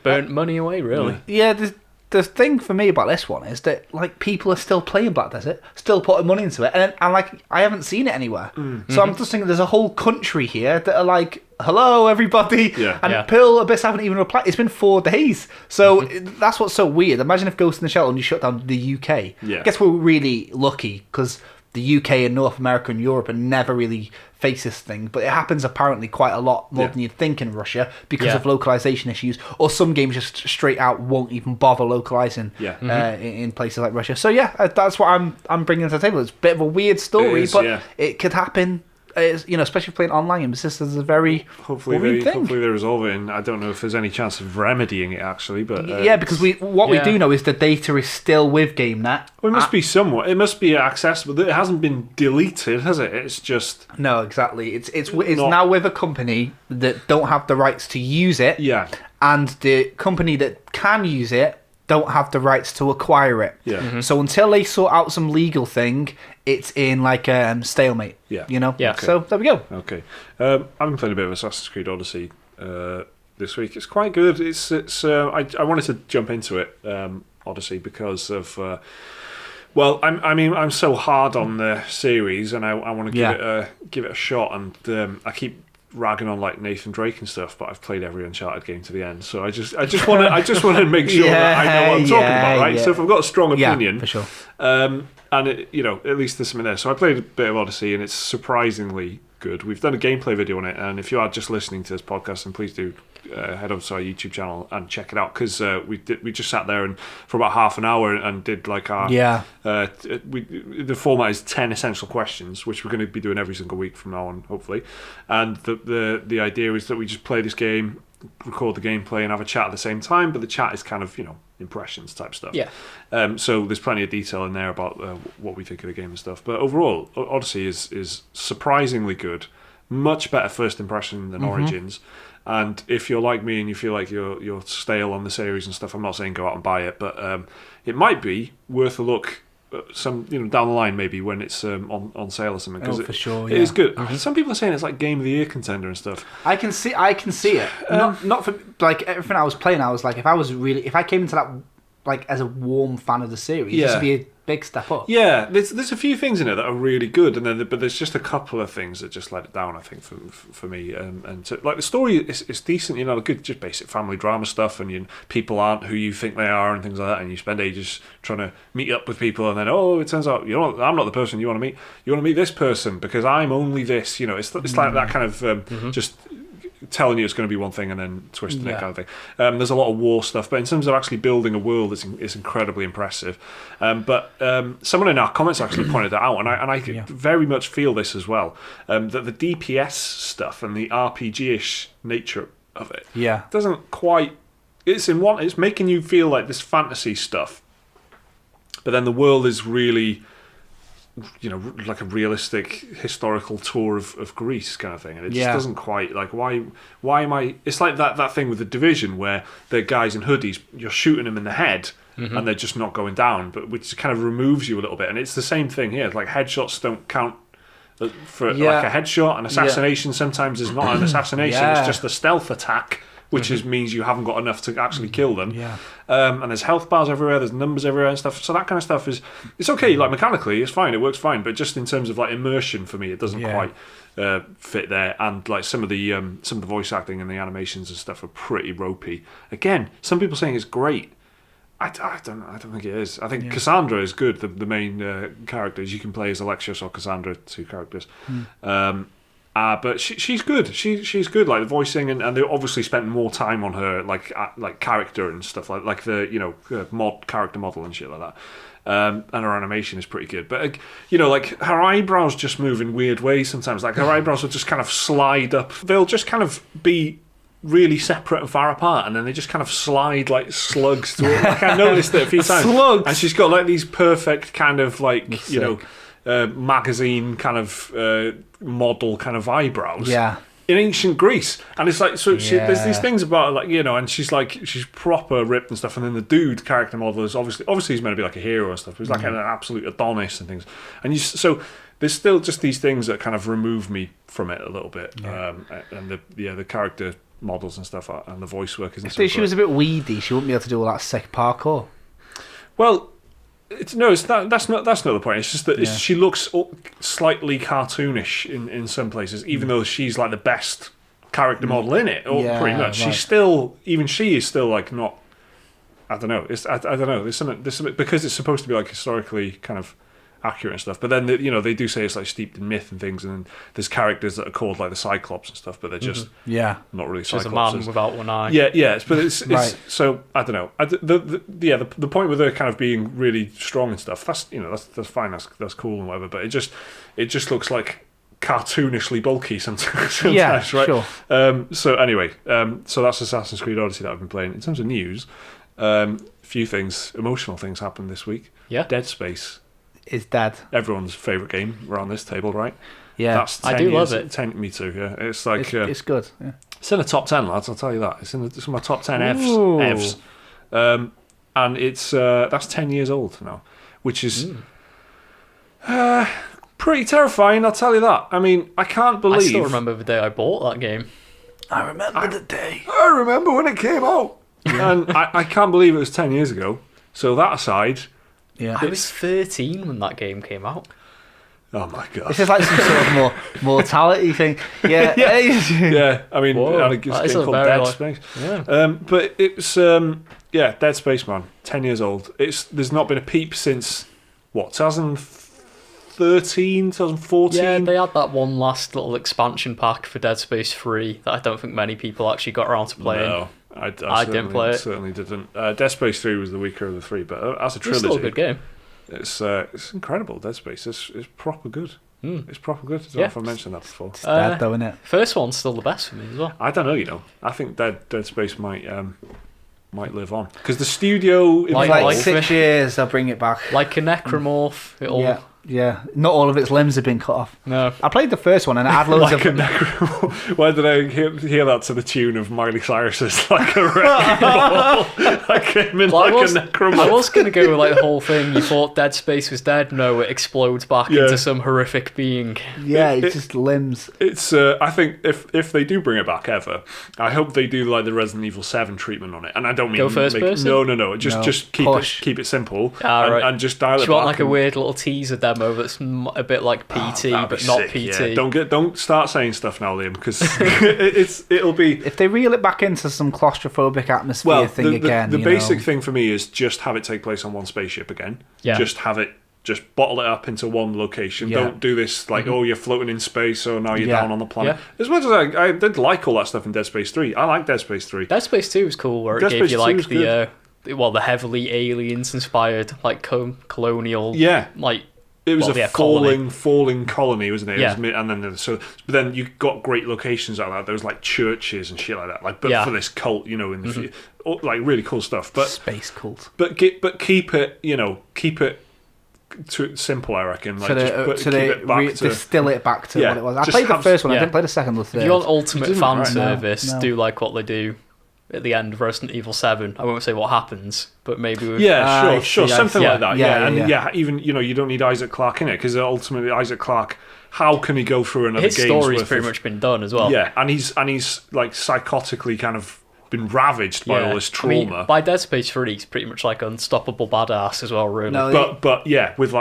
Speaker 3: Burnt money away really.
Speaker 2: Yeah. The thing for me about this one is that like people are still playing Black Desert, still putting money into it, and like I haven't seen it anywhere. So I'm just thinking there's a whole country here that are like, hello everybody, and Pearl Abyss haven't even replied. It's been 4 days, so that's what's so weird. Imagine if Ghost in the Shell only shut down the UK. I guess we're really lucky because the UK and North America and Europe and never really face this thing, but it happens apparently quite a lot more than you'd think in Russia because of localization issues, or some games just straight out won't even bother localizing in places like Russia. So that's what I'm bringing to the table. It's a bit of a weird story, but it could happen. Especially playing online games, this is a very
Speaker 1: hopefully they resolve it. And I don't know if there's any chance of remedying it actually, but
Speaker 2: because we do know is the data is still with GameNet.
Speaker 1: Well, it must be somewhat. It must be accessible. It hasn't been deleted, has it? It's just
Speaker 2: no, exactly. It's now with a company that don't have the rights to use it.
Speaker 1: Yeah,
Speaker 2: and the company that can use it don't have the rights to acquire it.
Speaker 1: Yeah.
Speaker 2: So until they sort out some legal thing, it's in like stalemate.
Speaker 1: Yeah.
Speaker 2: Okay. So there we go.
Speaker 1: Okay. I've been playing a bit of Assassin's Creed Odyssey this week. It's quite good. I wanted to jump into it, Odyssey, because of I'm so hard on the series, and I want to give it a shot, and I keep ragging on like Nathan Drake and stuff, but I've played every Uncharted game to the end, so I just want to make sure that I know what I'm talking about, right? So if I've got a strong opinion,
Speaker 2: for sure,
Speaker 1: and at least there's something there. So I played a bit of Odyssey, and it's surprisingly good. We've done a gameplay video on it, and if you are just listening to this podcast, then please do head over to our YouTube channel and check it out, because we just sat there and for about half an hour and did like our the format is 10 essential questions, which we're going to be doing every single week from now on, hopefully. And the idea is that we just play this game, record the gameplay, and have a chat at the same time, but the chat is kind of impressions type stuff. So there's plenty of detail in there about what we think of the game and stuff, but overall Odyssey is surprisingly good, much better first impression than Origins. And if you're like me and you feel like you're stale on the series and stuff, I'm not saying go out and buy it, but it might be worth a look some down the line, maybe when it's on sale or something.
Speaker 2: For sure,
Speaker 1: it is good. Some people are saying it's like Game of the Year contender and stuff.
Speaker 2: I can see it. Not for like everything I was playing. I was like, if I came into that like as a warm fan of the series, this would be a big step up.
Speaker 1: Yeah, there's a few things in it that are really good, and but there's just a couple of things that just let it down, I think, for me. And so, like the story is decent, good, just basic family drama stuff, and people aren't who you think they are and things like that, and you spend ages trying to meet up with people, and then it turns out I'm not the person you want to meet. You want to meet this person because I'm only this. It's like that kind of just telling you it's going to be one thing and then twisting it kind of thing. There's a lot of war stuff, but in terms of actually building a world, it's incredibly impressive. But someone in our comments actually pointed that out, and I very much feel this as well, that the DPS stuff and the RPG-ish nature of it doesn't quite... It's making you feel like this fantasy stuff, but then the world is really like a realistic historical tour of Greece kind of thing, and it just doesn't quite like why am I? It's like that thing with The Division where the guys in hoodies, you're shooting them in the head. And they're just not going down, but which kind of removes you a little bit. And it's the same thing here. Like headshots don't count for like a headshot. An assassination sometimes is not an assassination. It's just a stealth attack, which means you haven't got enough to actually kill them. And there's health bars everywhere. There's numbers everywhere and stuff. So that kind of stuff it's okay. Like mechanically, it's fine. It works fine. But just in terms of like immersion for me, it doesn't quite fit there. And like some of the voice acting and the animations and stuff are pretty ropey. Again, some people saying it's great. I don't think it is. I think Cassandra is good. The main characters you can play as Alexios or Cassandra, 2 characters. But she's good. She's good. Like the voicing, and they obviously spent more time on her like character and stuff like the character model and shit like that. And her animation is pretty good. But like her eyebrows just move in weird ways sometimes. Like her eyebrows will just kind of slide up. They'll just kind of be really separate and far apart, and then they just kind of slide like slugs to it. Like I noticed it a few times.
Speaker 2: Slugs.
Speaker 1: And she's got like these perfect kind of like magazine kind of model kind of eyebrows. In ancient Greece, and it's like there's these things about like and she's proper ripped and stuff, and then the dude character model is obviously he's meant to be like a hero and stuff. He's like an absolute Adonis and things, and so there's still just these things that kind of remove me from it a little bit, and the character models and stuff and the voice work isn't so
Speaker 2: if she was a bit weedy, she wouldn't be able to do all that sick parkour.
Speaker 1: Well, that's not the point. It's just that she looks slightly cartoonish in some places, even though she's like the best character model in it, or pretty much. Right. She is still like not. I don't know. I don't know. There's something because it's supposed to be like historically kind of accurate and stuff, but then they do say it's like steeped in myth and things, and there's characters that are called like the Cyclops and stuff, but they're just not really Cyclops.
Speaker 3: There's a man without one eye.
Speaker 1: But it's right. So I don't know. The point with her kind of being really strong and stuff, that's fine, that's cool and whatever, but it just looks like cartoonishly bulky sometimes, right?
Speaker 2: Sure.
Speaker 1: So anyway, so that's Assassin's Creed Odyssey that I've been playing. In terms of news, few things, emotional things happened this week. Dead Space
Speaker 2: is dead.
Speaker 1: Everyone's favourite game around this table, right?
Speaker 2: Yeah,
Speaker 3: I do love it.
Speaker 1: Me too. Yeah, it's like
Speaker 2: it's good. Yeah.
Speaker 1: It's in the top 10, lads. I'll tell you that. It's in my top 10 EVs. And it's that's 10 years old now, which is pretty terrifying. I'll tell you that. I mean, I can't believe.
Speaker 3: I still remember the day I bought that game.
Speaker 2: I remember the day.
Speaker 1: I remember when it came out, and I can't believe it was 10 years ago. So that aside.
Speaker 2: Yeah,
Speaker 3: I was 13 when that game came out.
Speaker 1: Oh my god!
Speaker 2: This is like some sort of more mortality thing. Yeah,
Speaker 1: yeah. I mean, it's a game called Dead Space.
Speaker 3: Yeah.
Speaker 1: But it's Dead Space, man. 10 years old. There's not been a peep since what 2013, 2014.
Speaker 3: Yeah, they had that one last little expansion pack for Dead Space 3 that I don't think many people actually got around to playing.
Speaker 1: No. I
Speaker 3: didn't play it.
Speaker 1: Certainly didn't. Dead Space 3 was the weaker of the 3, but as a trilogy,
Speaker 3: it's still a good game.
Speaker 1: It's incredible. Dead Space it's proper good. It's proper good. I don't know if I mentioned that before.
Speaker 2: It's dead though, isn't it?
Speaker 3: First one's still the best for me as well.
Speaker 1: I don't know. I think Dead Space might live on because the studio in
Speaker 2: like 6 years they'll bring it back
Speaker 3: like a necromorph.
Speaker 2: Yeah, not all of its limbs have been cut off.
Speaker 3: No.
Speaker 2: I played the first one and it had loads
Speaker 1: like
Speaker 2: of...
Speaker 1: Why did I hear that to the tune of Miley Cyrus's like a wrecking ball? I came in a necromorph.
Speaker 3: I was going to go with like the whole thing. You thought Dead Space was dead. No, it explodes back into some horrific being.
Speaker 2: Yeah, it's just limbs.
Speaker 1: It's I think if they do bring it back ever, I hope they do like the Resident Evil 7 treatment on it. And I don't mean...
Speaker 3: Go first person?
Speaker 1: No. Just keep it simple and just dial it back.
Speaker 3: Do you want like a weird little teaser demo that's a bit like PT but not
Speaker 1: sick,
Speaker 3: PT?
Speaker 1: Yeah. Don't start saying stuff now, Liam, because it'll be...
Speaker 2: If they reel it back into some claustrophobic atmosphere again...
Speaker 1: The basic thing for me is just have it take place on one spaceship again.
Speaker 3: Yeah.
Speaker 1: Just bottle it up into one location. Yeah. Don't do this like, you're floating in space, so now you're down on the planet. Yeah. As much as I did like all that stuff in Dead Space 3. I like Dead Space 3.
Speaker 3: Dead Space 2 was cool, where it gave you like the heavily aliens-inspired like colonial...
Speaker 1: Yeah.
Speaker 3: Like...
Speaker 1: It was a falling colony, wasn't it?
Speaker 3: Yeah.
Speaker 1: And then but then you got great locations out of that. There was like churches and shit like that. Like, but for this cult, in the like really cool stuff. But
Speaker 2: space cult.
Speaker 1: But keep it, too simple, I reckon. Like,
Speaker 2: distill it back to what it was. I played the first one. I didn't play the second or third.
Speaker 3: If you want ultimate fan service, do like what they do at the end of Resident Evil 7. I won't say what happens, but maybe with...
Speaker 1: sure, something like that. Even you don't need Isaac Clarke in it, because ultimately Isaac Clarke, how can he go through another game's worth?
Speaker 3: His story's pretty much been done as well.
Speaker 1: Yeah, and he's like psychotically kind of been ravaged by all this trauma.
Speaker 3: I mean, by Dead Space 3, he's pretty much like unstoppable badass as well, really.
Speaker 1: No, but yeah, with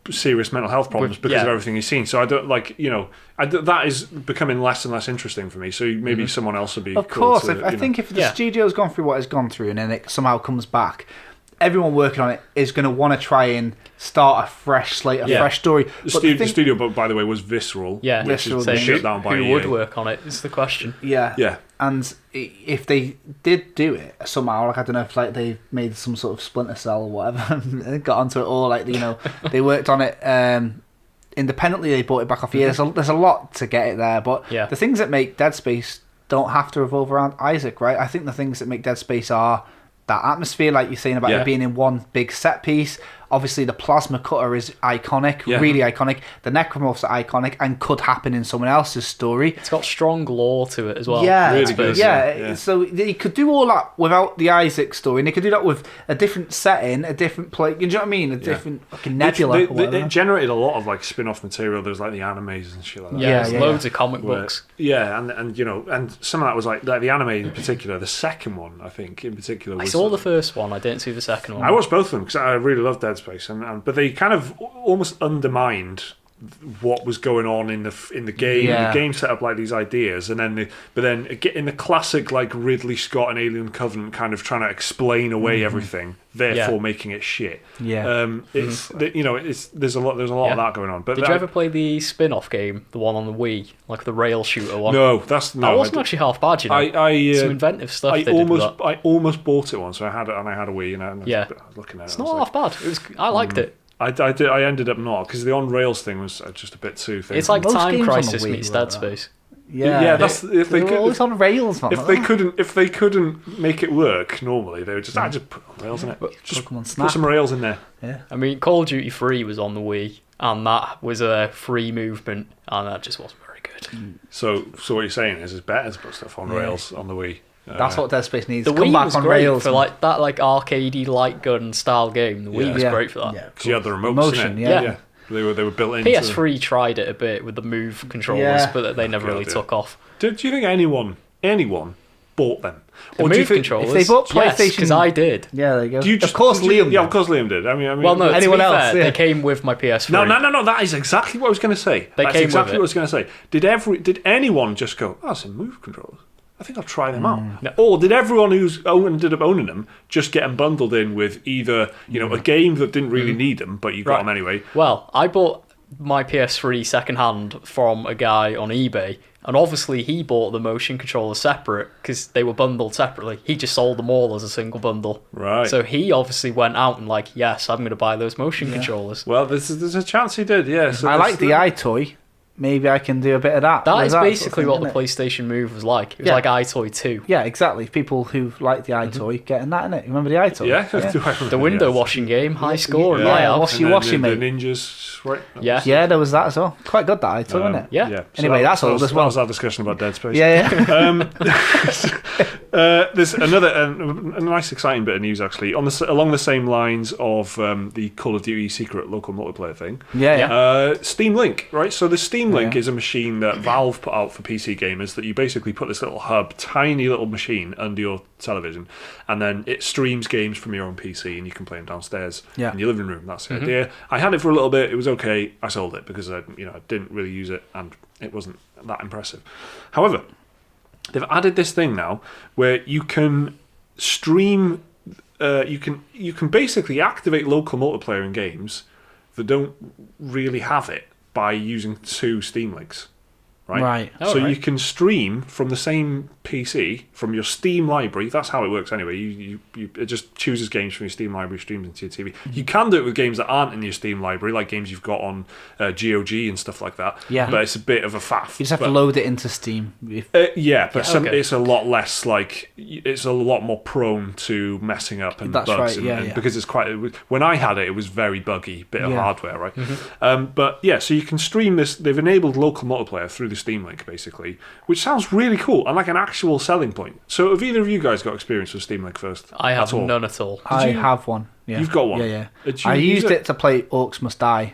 Speaker 1: serious mental health problems because of everything he's seen. So I don't that is becoming less and less interesting for me. So maybe someone else would be.
Speaker 2: Of course, I think if the studio's gone through what it's gone through and then it somehow comes back, everyone working on it is going to want to try and start a fresh slate, fresh story.
Speaker 1: The studio, by the way, was Visceral.
Speaker 3: Yeah,
Speaker 1: which is shut down by
Speaker 3: who would work on it is the question.
Speaker 2: Yeah. And if they did do it somehow, like I don't know if like they made some sort of Splinter Cell or whatever, and got onto it, or like they worked on it independently. They bought it back off. There's a lot to get it there, but the things that make Dead Space don't have to revolve around Isaac, right? I think the things that make Dead Space are that atmosphere, like you're saying about it being in one big set piece. Obviously, the plasma cutter is iconic, really iconic. The necromorphs are iconic and could happen in someone else's story.
Speaker 3: It's got strong lore to it as well.
Speaker 2: Yeah, really good. So they could do all that without the Isaac story, and they could do that with a different setting, a different place. You know what I mean? A different fucking nebula.
Speaker 1: It generated a lot of like spin-off material. There's like the animes and shit like that.
Speaker 3: Yeah, loads of comic books.
Speaker 1: Yeah, and some of that was like the anime in particular. The second one, I think, in particular.
Speaker 3: I saw the first one. I didn't see the second one.
Speaker 1: I watched both of them because I really loved Dead Space, but they kind of almost undermined what was going on in the game. The game set up like these ideas, and then in the classic like Ridley Scott and Alien Covenant kind of trying to explain away everything, therefore making it shit.
Speaker 2: There's
Speaker 1: a lot of that going on. But
Speaker 3: did you ever play the spin-off game, the one on the Wii, like the rail shooter one?
Speaker 1: No, that
Speaker 3: wasn't actually half bad. Some inventive stuff.
Speaker 1: I almost bought it once. So I had it, and I had a Wii, and I was looking at it.
Speaker 3: It's not half bad. I liked it.
Speaker 1: I did. I ended up not, because the on rails thing was just a bit too thin.
Speaker 3: It's like Time Crisis meets Dead Space.
Speaker 2: Yeah.
Speaker 1: That's if they could.
Speaker 2: It's on rails, man.
Speaker 1: If they couldn't make it work normally, they would just put rails in it. Just put some rails in there.
Speaker 2: Yeah.
Speaker 3: I mean, Call of Duty 3 was on the Wii, and that was a free movement, and that just wasn't very good.
Speaker 1: So what you're saying is it's better to put stuff on rails on the Wii.
Speaker 2: That's what Dead Space needs.
Speaker 3: The
Speaker 2: Come
Speaker 3: Wii
Speaker 2: back
Speaker 3: was
Speaker 2: on
Speaker 3: great
Speaker 2: rails
Speaker 3: for like that, like arcadey light gun style game. The Wii was great for that.
Speaker 2: Yeah,
Speaker 1: because you had the remotes
Speaker 2: motion,
Speaker 1: in it. They were built into.
Speaker 3: PS3 tried it a bit with the Move controllers, but they never really took off.
Speaker 1: Do you think anyone bought them?
Speaker 3: Or do you think controllers?
Speaker 2: If they bought PlayStation,
Speaker 3: because I did.
Speaker 2: Yeah, there you go. Of course, Liam.
Speaker 1: Yeah, of course, Liam did. I mean,
Speaker 3: well, no.
Speaker 2: Anyone else?
Speaker 3: Fair, they came with my PS3.
Speaker 1: No. That is exactly what I was going to say. That's exactly what I was going to say. Did anyone just go, "Oh, it's a Move controllers"? I think I'll try them out.
Speaker 3: No.
Speaker 1: Or did everyone who's ended up owning them just get them bundled in with either a game that didn't really need them, but you got them anyway?
Speaker 3: Well, I bought my PS3 secondhand from a guy on eBay, and obviously he bought the motion controllers separate because they were bundled separately. He just sold them all as a single bundle.
Speaker 1: Right.
Speaker 3: So he obviously went out and like, yes, I'm going to buy those motion controllers.
Speaker 1: Well, there's a chance he did. Yeah. So
Speaker 2: I like the iToy. Maybe I can do a bit of that.
Speaker 3: That is basically what the PlayStation Move was like. It was like iToy 2.
Speaker 2: Yeah, exactly. People who like the iToy getting that in it. Remember the iToy?
Speaker 1: Yeah.
Speaker 3: The window washing game, high score,
Speaker 2: washy, mate.
Speaker 1: The ninjas, right?
Speaker 3: Yeah,
Speaker 2: there was that as well. Quite good, that iToy, wasn't it?
Speaker 3: Yeah.
Speaker 2: Anyway, that's all as well.
Speaker 1: That was our discussion about Dead Space.
Speaker 2: Yeah.
Speaker 1: There's another a nice, exciting bit of news actually along the same lines of the Call of Duty secret local multiplayer thing. Steam Link, right? So the Steam Link is a machine that Valve put out for PC gamers that you basically put this little hub, tiny little machine under your television, and then it streams games from your own PC and you can play them downstairs in your living room. That's the idea. I had it for a little bit. It was okay. I sold it because I didn't really use it and it wasn't that impressive. However, they've added this thing now where you can stream. You can basically activate local multiplayer in games that don't really have it by using 2 Steam Links. right?
Speaker 2: Right.
Speaker 1: So you can stream from the same PC, from your Steam library. That's how it works anyway. It just chooses games from your Steam library, streams into your TV. You can do it with games that aren't in your Steam library, like games you've got on GOG and stuff like that.
Speaker 2: Yeah.
Speaker 1: But it's a bit of a faff.
Speaker 2: You just have to load it into Steam.
Speaker 1: It's a lot less, like, it's a lot more prone to messing up and
Speaker 2: That's
Speaker 1: bugs.
Speaker 2: right,
Speaker 1: Because it's when I had it was very buggy, bit of hardware, right? But yeah, so you can stream this. They've enabled local multiplayer through the Steam Link, basically, which sounds really cool and like an actual selling point. So have either of you guys got experience with Steam Link first?
Speaker 3: I have none at all.
Speaker 2: I have one. Yeah.
Speaker 1: You've got one?
Speaker 2: Yeah. I used it to play Orcs Must Die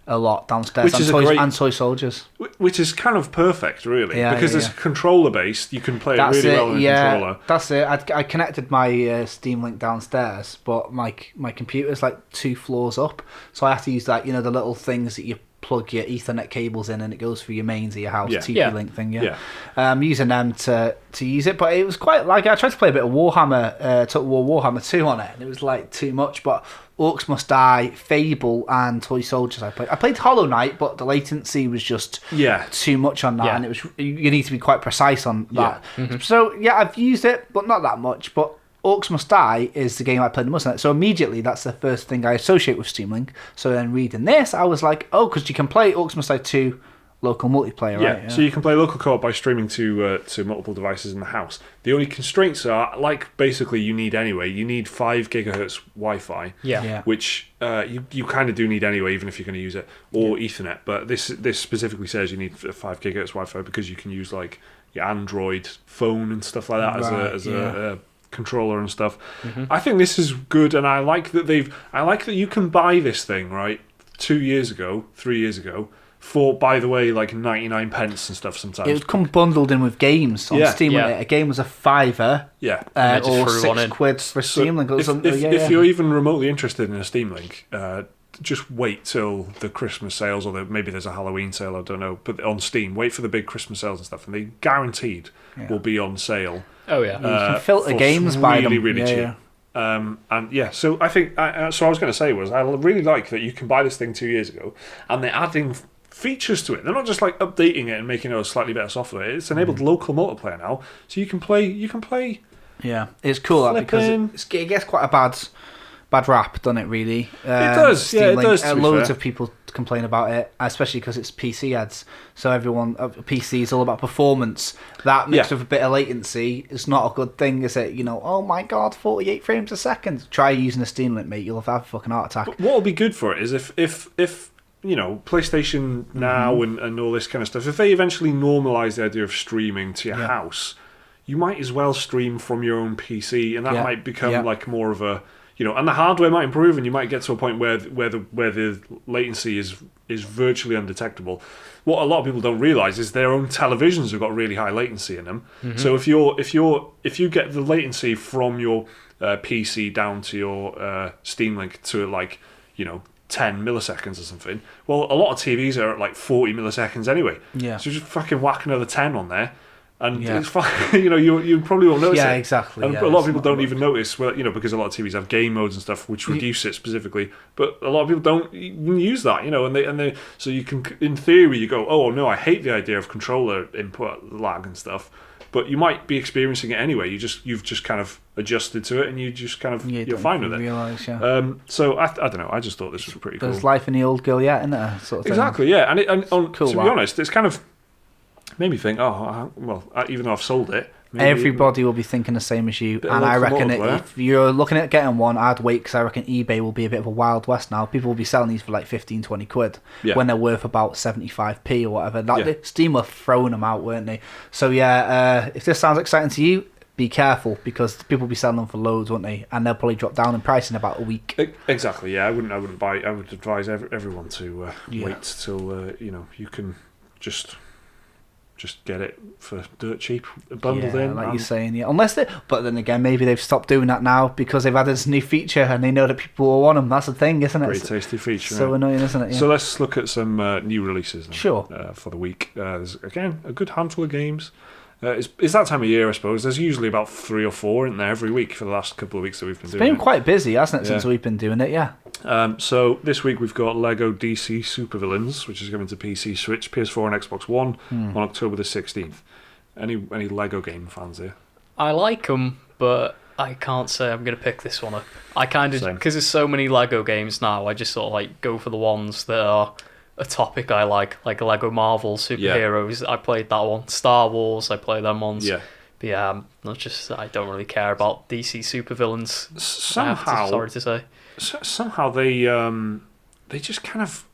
Speaker 2: a lot downstairs, and Toy Soldiers.
Speaker 1: Which is kind of perfect, really, because it's controller based. You can play it really well on a controller.
Speaker 2: That's it. I connected my Steam Link downstairs, but my computer's like 2 floors up, so I have to use that, the little things that you plug your Ethernet cables in and it goes through your mains of your house, TP-Link thing. I'm using them to use it, but it was quite like, I tried to play a bit of Warhammer, Total War Warhammer 2 on it, and it was like too much. But Orcs Must Die, Fable, and Toy Soldiers I played Hollow Knight, but the latency was just too much on that, and it was, you need to be quite precise on that. So I've used it, but not that much. But Orcs Must Die is the game I played the most on it. So immediately, that's the first thing I associate with Steam Link. So then reading this, I was like, oh, because you can play Orcs Must Die 2 local multiplayer, right? Yeah,
Speaker 1: so you can play local co-op by streaming to multiple devices in the house. The only constraints are, like, basically you need 5 gigahertz Wi-Fi, which you kind of do need anyway, even if you're going to use it, or Ethernet. But this specifically says you need 5 gigahertz Wi-Fi because you can use, like, your Android phone and stuff like that as a controller and stuff. I think this is good, and I like that you can buy this thing, right, 3 years ago, for, by the way, like 99 pence and stuff sometimes.
Speaker 2: It would come bundled in with games on Steam Link. A game was a £5 or £6 for Steam Link.
Speaker 1: If you're even remotely interested in a Steam Link, just wait till the Christmas sales, or maybe there's a Halloween sale, I don't know, but on Steam, wait for the big Christmas sales and stuff, and they guaranteed will be on sale.
Speaker 3: Oh yeah,
Speaker 2: you can filter games by them.
Speaker 1: Really cheap. So I think, so I was going to say was, I really like that you can buy this thing 2 years ago, and they're adding features to it. They're not just like updating it and making it a slightly better software. It's enabled local multiplayer now, so you can play.
Speaker 2: Yeah, it's cool because it gets quite a bad rap, doesn't it? Really,
Speaker 1: it does. It does.
Speaker 2: Loads of people complain about it, especially because it's PC ads. So everyone, PC is all about performance. That mixed with a bit of latency is not a good thing, is it? Oh my god, 48 frames a second. Try using a Steam Link, mate. You'll have a fucking heart attack.
Speaker 1: But what will be good for it is if PlayStation Now and all this kind of stuff, if they eventually normalise the idea of streaming to your house, you might as well stream from your own PC, and that might become like more of a, and the hardware might improve, and you might get to a point where the latency is virtually undetectable. What a lot of people don't realise is their own televisions have got really high latency in them. So if you get the latency from your PC down to your Steam Link to 10 milliseconds or something, well, a lot of TVs are at like 40 milliseconds anyway. So just fucking whack another 10 on there, and it's fine. You probably won't notice it.
Speaker 2: Exactly.
Speaker 1: And a lot of people don't even notice, well, because a lot of TVs have game modes and stuff which reduce it specifically, but a lot of people don't even use that, and they so you can, in theory, you go, oh no, I hate the idea of controller input lag and stuff, but you might be experiencing it anyway. You've just kind of adjusted to it, and you just kind of you're fine with it.
Speaker 2: Realise,
Speaker 1: so I don't know. I just thought this was pretty cool.
Speaker 2: There's life in the old girl yet, isn't there? Sort of thing.
Speaker 1: Exactly, yeah. And
Speaker 2: cool,
Speaker 1: to be honest, it's kind of made me think. Even though I've sold it,
Speaker 2: everybody will be thinking the same as you. And I reckon if you're looking at getting one, I'd wait, because I reckon eBay will be a bit of a wild west now. People will be selling these for like 15-20 quid when they're worth about 75p or whatever. Steam were throwing them out, weren't they? So if this sounds exciting to you, be careful, because people will be selling them for loads, won't they? And they'll probably drop down in price in about a week.
Speaker 1: Exactly. Yeah, I wouldn't buy. I would advise everyone to wait till you can just get it for dirt cheap, bundled in.
Speaker 2: Like you're saying, unless but then again, maybe they've stopped doing that now because they've added this new feature and they know that people will want them. That's the thing, isn't it?
Speaker 1: Very tasty feature.
Speaker 2: So annoying, isn't it? Yeah.
Speaker 1: So let's look at some new releases.
Speaker 2: Sure.
Speaker 1: For the week, there's again a good handful of games. It's that time of year, I suppose. There's usually about 3 or 4 in there every week for the last couple of weeks that we've been doing it.
Speaker 2: It's been quite busy, hasn't it, since we've been doing it,
Speaker 1: So this week we've got Lego DC Supervillains, which is coming to PC, Switch, PS4 and Xbox One on October the 16th. Any Lego game fans here?
Speaker 3: I like them, but I can't say I'm going to pick this one up. I kind of, because there's so many Lego games now, I just sort of like go for the ones that are a topic I like Lego Marvel superheroes. Yeah. I played that one. Star Wars, I play them ones. Yeah. But yeah, I don't really care about DC supervillains.
Speaker 1: Somehow,
Speaker 3: sorry to say.
Speaker 1: Somehow they just kind of,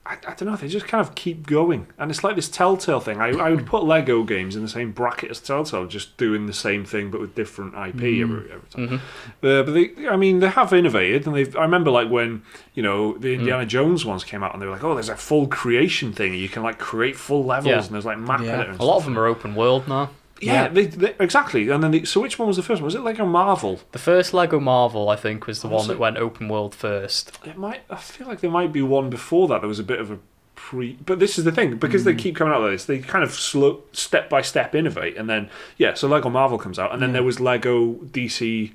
Speaker 1: I don't know, they just kind of keep going. And it's like this Telltale thing. I would put Lego games in the same bracket as Telltale, just doing the same thing but with different IP every time. But they have innovated, and I remember like when, the Indiana Jones ones came out, and they were like, oh, there's a full creation thing, you can like create full levels, and there's like map editor and
Speaker 3: a lot of them are open world now.
Speaker 1: Yeah, they exactly. And then, so which one was the first one? Was it Lego Marvel?
Speaker 3: The first Lego Marvel, I think, was the one that went open world first.
Speaker 1: I feel like there might be one before that. There was a bit of a But this is the thing, because they keep coming out like this, they kind of slow, step by step innovate, and then so Lego Marvel comes out, and then there was Lego DC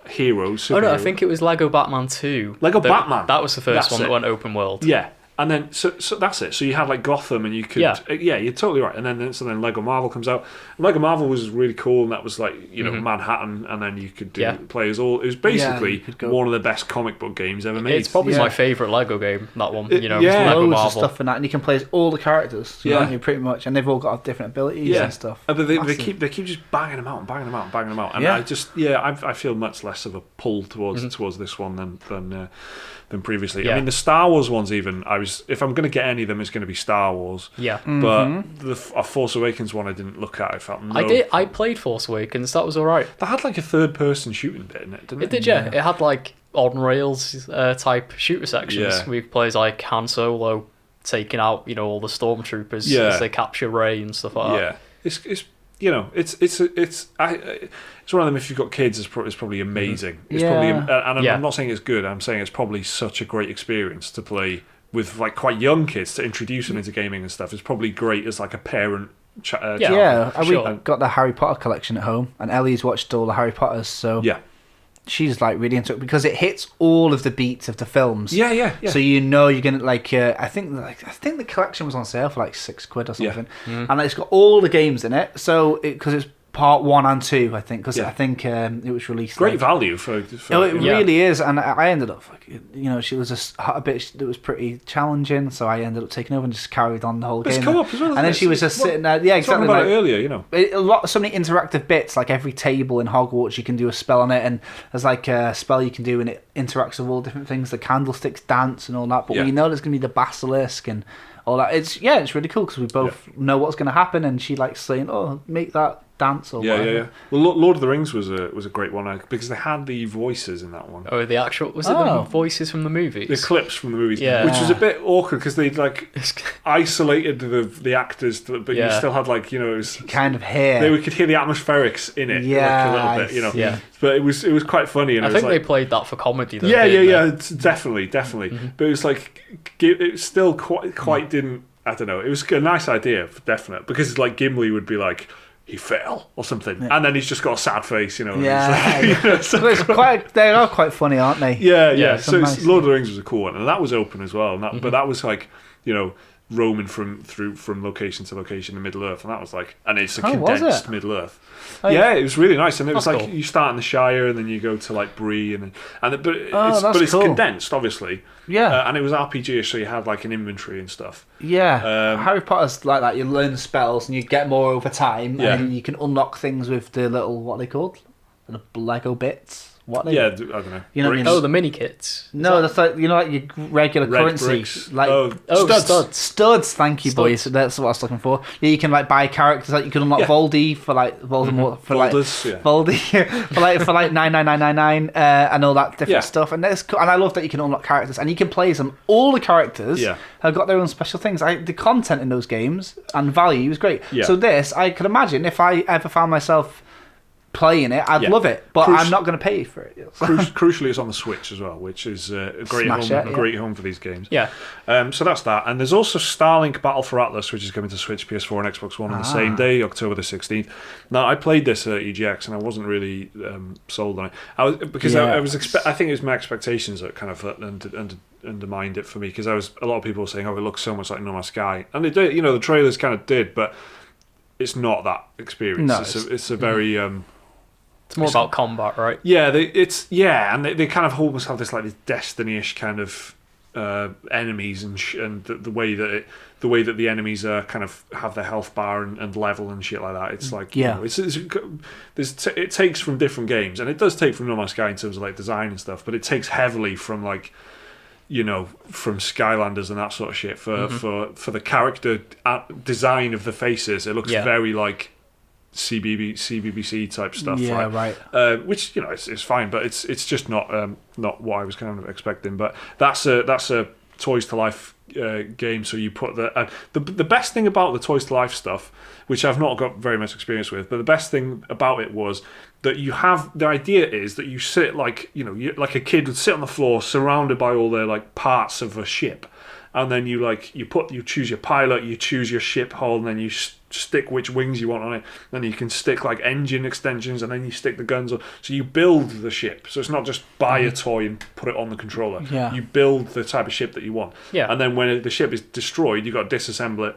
Speaker 1: Heroes.
Speaker 3: Oh no, I think it was Lego Batman 2.
Speaker 1: Batman.
Speaker 3: That was the first one that went open world.
Speaker 1: Yeah. And then, so that's it. So you had like Gotham, and you could, you're totally right. And then Lego Marvel comes out. And Lego Marvel was really cool, and that was like Manhattan, and then you could play as all. It was basically one of the best comic book games ever made.
Speaker 3: It's probably my favorite Lego game. That one, Lego
Speaker 2: loads
Speaker 3: Marvel
Speaker 2: of stuff in that, and you can play as all the characters. Pretty much, and they've all got different abilities and stuff.
Speaker 1: But they keep just banging them out, and I just I feel much less of a pull towards this one than previously. Yeah. I mean, the Star Wars ones, even if I'm going to get any of them, it's going to be Star Wars. Yeah. But the Force Awakens one, I didn't look at. I felt
Speaker 3: I played Force Awakens. That was all right.
Speaker 1: That had like a third-person shooting bit in it, didn't it?
Speaker 3: It did, yeah. It had like on rails type shooter sections. We play as like Han Solo taking out all the stormtroopers as they capture Rey and stuff like that.
Speaker 1: Yeah. It's one of them. If you've got kids, it's probably amazing. It's probably, and I'm not saying it's good. I'm saying it's probably such a great experience to play with like quite young kids, to introduce them into gaming and stuff. It's probably great as like a parent.
Speaker 2: We got the Harry Potter collection at home, and Ellie's watched all the Harry Potters. So she's like really into it because it hits all of the beats of the films. Yeah. So you're gonna like. I think the collection was on sale for like £6 or something, and it's got all the games in it. So because it's part 1 and 2, I think, because I think it was released.
Speaker 1: Great value for
Speaker 2: it really is, and I ended up, she was a bit that was pretty challenging, so I ended up taking over and just carried on the whole game.
Speaker 1: It's co-op as well,
Speaker 2: and then she was just sitting there. Yeah, exactly.
Speaker 1: Talking about it earlier,
Speaker 2: so many interactive bits. Like every table in Hogwarts, you can do a spell on it, and there's like a spell you can do, and it interacts with all different things. The candlesticks dance and all that. But we know there's going to be the basilisk and all that. It's really cool because we both know what's going to happen, and she likes saying, "Oh, make that dance or whatever." Yeah.
Speaker 1: Well, Lord of the Rings was a great one because they had the voices in that one.
Speaker 3: Oh, the actual the voices from the movies?
Speaker 1: The clips from the movies, which was a bit awkward because they'd like isolated the actors, but you still had like it was
Speaker 2: kind of hair.
Speaker 1: We could hear the atmospherics in it, like a little bit,
Speaker 3: Yeah.
Speaker 1: But it was quite funny, and
Speaker 3: I think they played that for comedy, though.
Speaker 1: Yeah, definitely. But it was like it still quite didn't. I don't know. It was a nice idea, for definite, because it's like Gimli would be like, he fell or something, and then he's just got a sad face,
Speaker 2: Yeah, like, they are quite funny, aren't they?
Speaker 1: Yeah. So Lord of the Rings was a cool one, and that was open as well. And but that was like, roaming from location to location in Middle Earth, and that was like, and it's a condensed Middle Earth. It was really nice, and it was like cool. You start in the Shire, and then you go to like Bree, but it's
Speaker 2: cool.
Speaker 1: condensed, obviously. Yeah, and it was RPG-ish, so you had like an inventory and stuff.
Speaker 2: Yeah, Harry Potter's like that. You learn the spells, and you get more over time, and you can unlock things with the little, what are they called? The Lego bits. What I don't
Speaker 1: know.
Speaker 3: You know what I mean? Oh, the mini kits.
Speaker 2: No, that's like like your regular currency,
Speaker 1: bricks.
Speaker 2: like
Speaker 1: studs.
Speaker 2: Studs. Thank you, boys. That's what I was looking for. Yeah, you can like buy characters. Like you can unlock Voldy for like Voldemort for Voldy for like 99999 and all that different stuff. And and I love that you can unlock characters and you can play as them. All the characters have got their own special things. The content in those games and value was great. Yeah. So I could imagine if I ever found myself playing it, I'd love it, but I'm not going to pay for it.
Speaker 1: Crucially, it's on the Switch as well, which is a great home for these games.
Speaker 3: Yeah.
Speaker 1: So that's that. And there's also Starlink Battle for Atlas, which is coming to Switch, PS4, and Xbox One on the same day, October the 16th. Now, I played this at EGX, and I wasn't really sold on it. I think it was my expectations that kind of undermined it for me, because a lot of people were saying, "Oh, it looks so much like No Man's Sky," and it did. The trailers kind of did, but it's not that experience. No, it's a very
Speaker 3: it's more about combat, right?
Speaker 1: Yeah, and they kind of almost have this like this Destiny-ish kind of enemies and the way that the enemies are kind of have their health bar and level and shit like that. It's like it takes from different games, and it does take from No Man's Sky in terms of like design and stuff, but it takes heavily from like from Skylanders and that sort of shit for the character design of the faces. It looks very like CBBC type stuff, right? Which it's fine, but it's just not what I was kind of expecting. But that's a Toys to Life game. So you put the best thing about the Toys to Life stuff, which I've not got very much experience with, but the best thing about it was that you have the idea is that you sit like like a kid would sit on the floor surrounded by all the like parts of a ship, and then you choose your pilot, you choose your ship hull, and then you stick which wings you want on it. Then you can stick like engine extensions, and then you stick the guns on. So you build the ship. So it's not just buy a toy and put it on the controller.
Speaker 2: Yeah.
Speaker 1: You build the type of ship that you want.
Speaker 3: Yeah.
Speaker 1: And then when the ship is destroyed, you've got to disassemble it,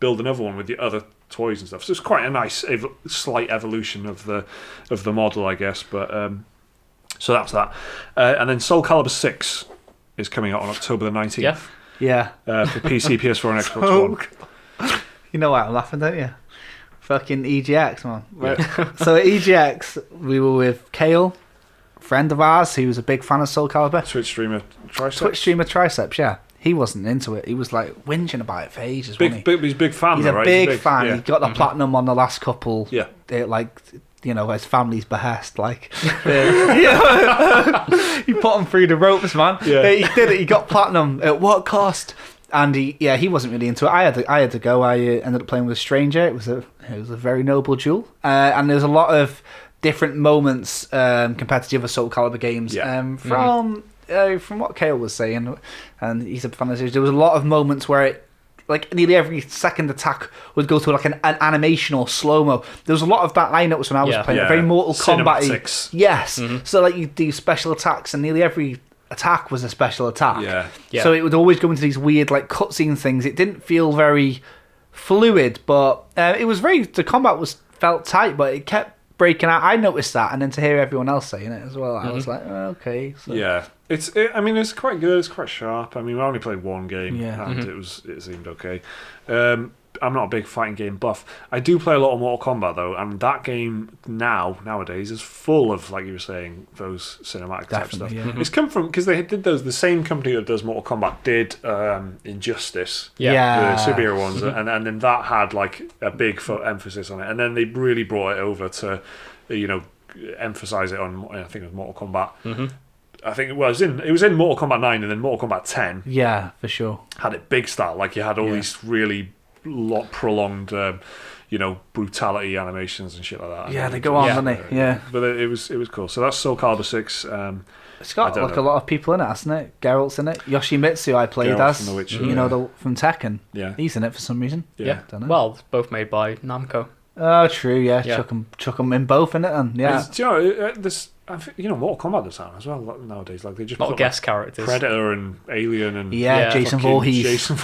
Speaker 1: build another one with the other toys and stuff. So it's quite a nice slight evolution of the model, I guess. But so that's that. And then Soul Calibur 6 is coming out on October the 19th.
Speaker 2: Yeah.
Speaker 1: For PC, PS4, and Xbox One.
Speaker 2: You know why I'm laughing, don't you? Fucking EGX, man. Yeah. So at EGX, we were with Kale, friend of ours, who was a big fan of Soul Calibur.
Speaker 1: Twitch streamer Triceps.
Speaker 2: Yeah. He wasn't into it. He was like whinging about it for ages.
Speaker 1: He's a big fan.
Speaker 2: He's a big fan. Yeah. He got the platinum on the last couple.
Speaker 1: Yeah.
Speaker 2: His family's behest. Like, he put him through the ropes, man.
Speaker 1: Yeah.
Speaker 2: He did it. He got platinum. At what cost? And he wasn't really into it. I had to go. I ended up playing with a stranger. It was a very noble duel. And there's a lot of different moments compared to the other Soul Calibur games.
Speaker 1: Yeah.
Speaker 2: From what Kale was saying, and he's a fan of the series, there was a lot of moments where it, like nearly every second attack would go through like an animation or slow-mo. There was a lot of that I noticed when I was playing. Yeah. Very Mortal Kombat-y. Yes. Mm-hmm. So like you do special attacks, and nearly every attack was a special attack.
Speaker 1: Yeah.
Speaker 2: So it would always go into these weird like cutscene things. It didn't feel very fluid, but it was the combat felt tight, but it kept breaking out. I noticed that, and then to hear everyone else saying it as well, I was like, okay. So.
Speaker 1: Yeah. It's quite good. It's quite sharp. I mean, I only played one game, and it seemed okay. I'm not a big fighting game buff. I do play a lot of Mortal Kombat though, and that game nowadays is full of, like you were saying, those cinematic type stuff.
Speaker 2: Yeah.
Speaker 1: It's come from because they did those. The same company that does Mortal Kombat did Injustice, the superhero ones, and then that had like a big emphasis on it, and then they really brought it over to, emphasize it on. I think it was Mortal Kombat. Mm-hmm. I think it was in Mortal Kombat 9 and then Mortal Kombat 10.
Speaker 2: Yeah, for sure.
Speaker 1: Had it big style, like you had all these really prolonged, brutality animations and shit like that.
Speaker 2: Yeah, they go on, don't they? Yeah.
Speaker 1: But it was cool. So that's Soul Calibur 6.
Speaker 2: It's got a lot of people in it, hasn't it? Geralt's in it. Yoshimitsu I played as. From The Witcher, from Tekken.
Speaker 1: Yeah.
Speaker 2: He's in it for some reason.
Speaker 3: Yeah.
Speaker 2: Don't know.
Speaker 3: Well, it's both made by Namco.
Speaker 2: Oh, true. Yeah. Chuck them in both in it, and
Speaker 1: Mortal Kombat does that as well nowadays. Like they just
Speaker 3: put guest characters,
Speaker 1: Predator and Alien and
Speaker 2: Jason Voorhees.
Speaker 1: So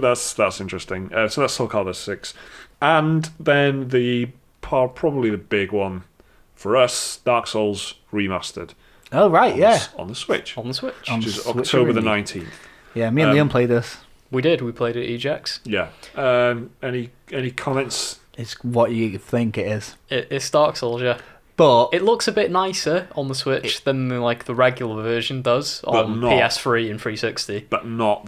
Speaker 1: that's interesting. So that's Soul Calibur 6, and then probably the big one for us, Dark Souls Remastered.
Speaker 2: Oh right,
Speaker 1: on the Switch. Which is October the 19th.
Speaker 2: Yeah, me and Liam played this.
Speaker 3: We did. We played at EGX.
Speaker 1: Yeah. Any comments?
Speaker 2: It's what you think it is.
Speaker 3: It's Dark Souls, yeah.
Speaker 2: But
Speaker 3: it looks a bit nicer on the Switch than the regular version does on PS3 and 360.
Speaker 1: But not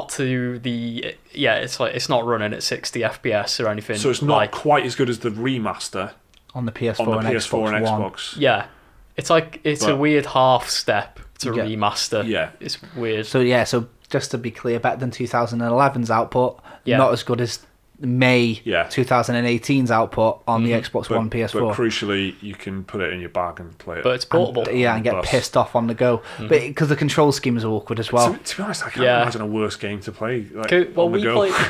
Speaker 3: to the it's not running at 60 FPS or anything.
Speaker 1: So it's not quite as good as the remaster
Speaker 2: on the PS4 and Xbox.
Speaker 3: Yeah. It's a weird half step to remaster.
Speaker 1: Yeah.
Speaker 3: It's weird.
Speaker 2: So just to be clear, better than 2011's output. Not as good as May 2018's output on the Xbox One, PS4.
Speaker 1: But crucially, you can put it in your bag and play it.
Speaker 3: But it's portable.
Speaker 2: And get pissed off on the go. But because the control schemes are awkward as well.
Speaker 1: To be honest, I can't imagine a worse game to play.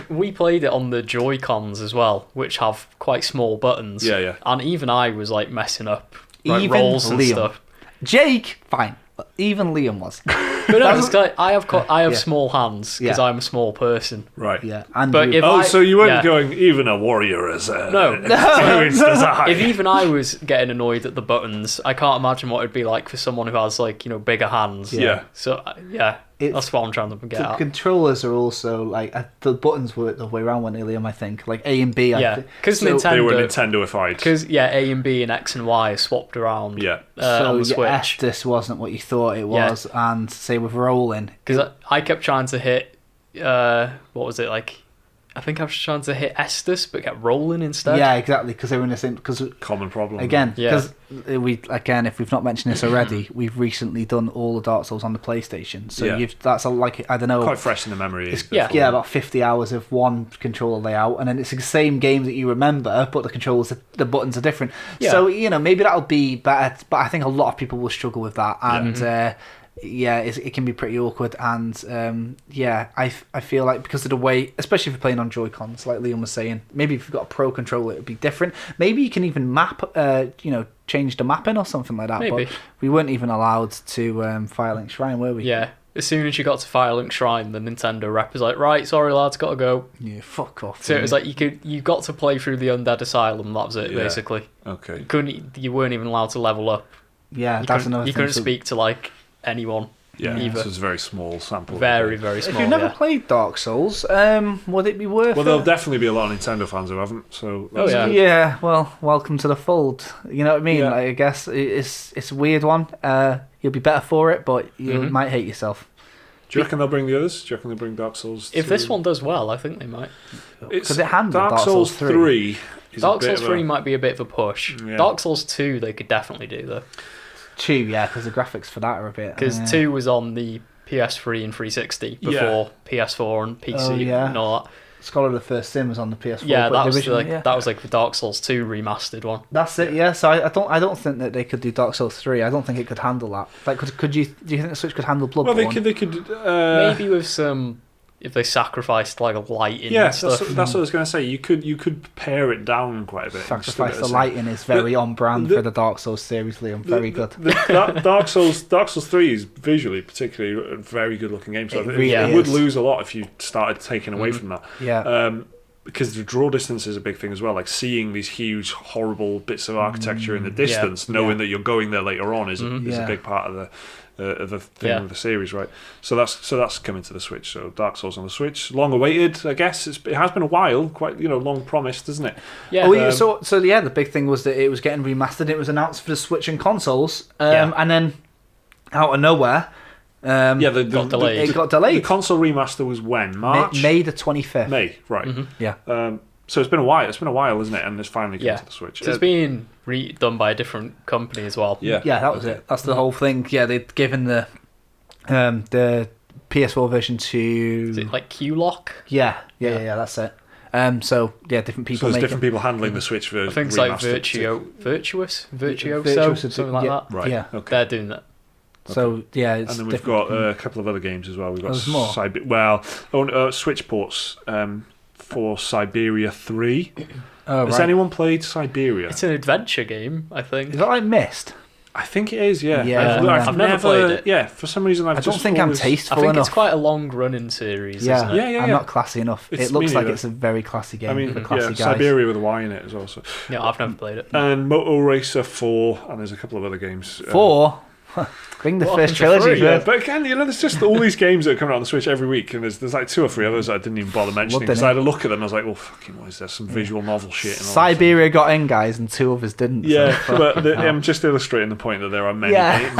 Speaker 3: We played it on the Joy-Cons as well, which have quite small buttons.
Speaker 1: Yeah.
Speaker 3: And even I was like messing up
Speaker 2: Even
Speaker 3: rolls and
Speaker 2: Liam.
Speaker 3: stuff.
Speaker 2: Jake, fine. Even Liam was.
Speaker 3: But no, it's like, I have small hands because I'm a small person.
Speaker 1: Right.
Speaker 2: Yeah.
Speaker 1: So you weren't going, even a warrior is experienced as I.
Speaker 3: If even I was getting annoyed at the buttons, I can't imagine what it'd be like for someone who has like, bigger hands.
Speaker 1: Yeah.
Speaker 3: So that's what I'm trying to get at.
Speaker 2: The controllers are also like the buttons work the way around when Liam, I think, like A and B.
Speaker 3: Because
Speaker 1: Nintendo, they were Nintendo-ified.
Speaker 3: Because A and B and X and Y are swapped around.
Speaker 1: Yeah.
Speaker 3: On the Switch.
Speaker 2: Estus wasn't what you thought it was, and say with rolling.
Speaker 3: Because I kept trying to hit, what was it like? I think I was trying to hit Estus, but kept rolling instead.
Speaker 2: Yeah, exactly, because they were in the same.
Speaker 1: Common problem.
Speaker 2: Again, because if we've not mentioned this already, we've recently done all the Dark Souls on the PlayStation. So that's I don't know,
Speaker 1: quite fresh in the memory.
Speaker 2: About 50 hours of one controller layout, and then it's the same game that you remember, but the buttons are different. Yeah. So maybe that'll be better, but I think a lot of people will struggle with that, and. It can be pretty awkward, and I feel like because of the way, especially if you're playing on Joy-Cons, like Liam was saying, maybe if you've got a Pro controller, it would be different. Maybe you can even map, change the mapping or something like that.
Speaker 3: Maybe.
Speaker 2: But we weren't even allowed to Firelink Shrine, were we?
Speaker 3: Yeah. As soon as you got to Firelink Shrine, the Nintendo rep was like, right, sorry lads, gotta go.
Speaker 2: Yeah, fuck off.
Speaker 3: So it was like you got to play through the Undead Asylum, that was it, basically.
Speaker 1: Okay.
Speaker 3: You weren't even allowed to level up.
Speaker 2: Yeah, that's another thing.
Speaker 3: You couldn't speak to like anyone.
Speaker 1: Yeah,
Speaker 3: either.
Speaker 1: So it's a very small sample.
Speaker 3: Very, very small.
Speaker 2: If you've never played Dark Souls, would it be worth it?
Speaker 1: Well, there'll definitely be a lot of Nintendo fans who haven't. So
Speaker 2: yeah. Well, welcome to the fold. You know what I mean?
Speaker 1: Yeah.
Speaker 2: Like, I guess it's a weird one. You'll be better for it, but you might hate yourself.
Speaker 1: Do you reckon they'll bring the others? Do you reckon they'll bring Dark Souls?
Speaker 3: If this one does well, I think they might.
Speaker 2: Because it handled
Speaker 1: Dark Souls 3.
Speaker 3: Dark Souls 3 might be a bit of a push.
Speaker 1: Yeah.
Speaker 3: Dark Souls 2 they could definitely do though.
Speaker 2: 2, yeah, because the graphics for that are a bit.
Speaker 3: Because 2 was on the PS3 and 360 before PS4 and PC and all that.
Speaker 2: Scholar of the First Sin was on the PS4.
Speaker 3: Yeah, that was like the Dark Souls 2 remastered one.
Speaker 2: That's it. Yeah, so I don't think that they could do Dark Souls 3. I don't think it could handle that. Like, do you think the Switch could handle Bloodborne?
Speaker 1: Well, they could
Speaker 3: maybe with some. If they sacrificed like a lighting and stuff.
Speaker 1: That's what I was going to say. You could pare it down quite a bit.
Speaker 2: Sacrifice the lighting is very on brand for the Dark Souls series, Liam. Very good.
Speaker 1: Dark Souls 3 is visually particularly a very good looking game. So it would lose a lot if you started taking away from that.
Speaker 2: Yeah.
Speaker 1: Because the draw distance is a big thing as well. Like seeing these huge, horrible bits of architecture in the distance, knowing that you're going there later on is a big part of the thing of the series, right? So that's coming to the Switch. So Dark Souls on the Switch, long awaited, I guess. It has been a while, quite long promised, isn't it?
Speaker 2: Yeah. So the big thing was that it was getting remastered. It was announced for the Switch and consoles, and then out of nowhere.
Speaker 3: It got delayed.
Speaker 2: It got delayed.
Speaker 1: The console remaster was when? March?
Speaker 2: May the 25th.
Speaker 1: May, right.
Speaker 2: Mm-hmm. Yeah.
Speaker 1: So it's been a while. It's been a while, isn't it? And it's finally come to the Switch.
Speaker 3: It's being done by a different company as well.
Speaker 2: Yeah, that was it. That's the whole thing. Yeah, they'd given the PS4 version to...
Speaker 3: Is it like Q-Lock?
Speaker 2: Yeah, that's it. Different people.
Speaker 1: So there's different people handling the Switch version.
Speaker 3: I think it's like Virtuoso, something like that.
Speaker 1: Right.
Speaker 2: Yeah.
Speaker 1: Okay.
Speaker 3: They're doing that.
Speaker 2: So it's
Speaker 1: and then we've got a couple of other games as well. We've got
Speaker 2: more.
Speaker 1: Switch ports for Siberia 3.
Speaker 2: Oh,
Speaker 1: Has anyone played Siberia?
Speaker 3: It's an adventure game, I think.
Speaker 2: Is that like Myst?
Speaker 1: I think it is. Yeah.
Speaker 3: I've never played it.
Speaker 1: Yeah, for some reason
Speaker 2: I don't think I'm tasteful enough.
Speaker 3: I think it's quite a long running series.
Speaker 2: Yeah,
Speaker 3: isn't it?
Speaker 2: I'm not classy enough. It looks like it's a very classy game.
Speaker 1: I mean,
Speaker 2: for classy guys.
Speaker 1: Siberia with a Y in it as well. So.
Speaker 3: Yeah, I've never played it.
Speaker 1: And Motor Racer 4, and there's a couple of other games.
Speaker 2: 4? Bring the first trilogy.
Speaker 1: But again, there's just all these games that are coming out on the Switch every week, and there's like 2 or 3 others that I didn't even bother mentioning because I had a look at them and I was like, well, fucking what is there? Some visual novel shit. And all
Speaker 2: Siberia got in, guys, and 2 others didn't.
Speaker 1: Yeah, but I'm just illustrating the point that there are many games.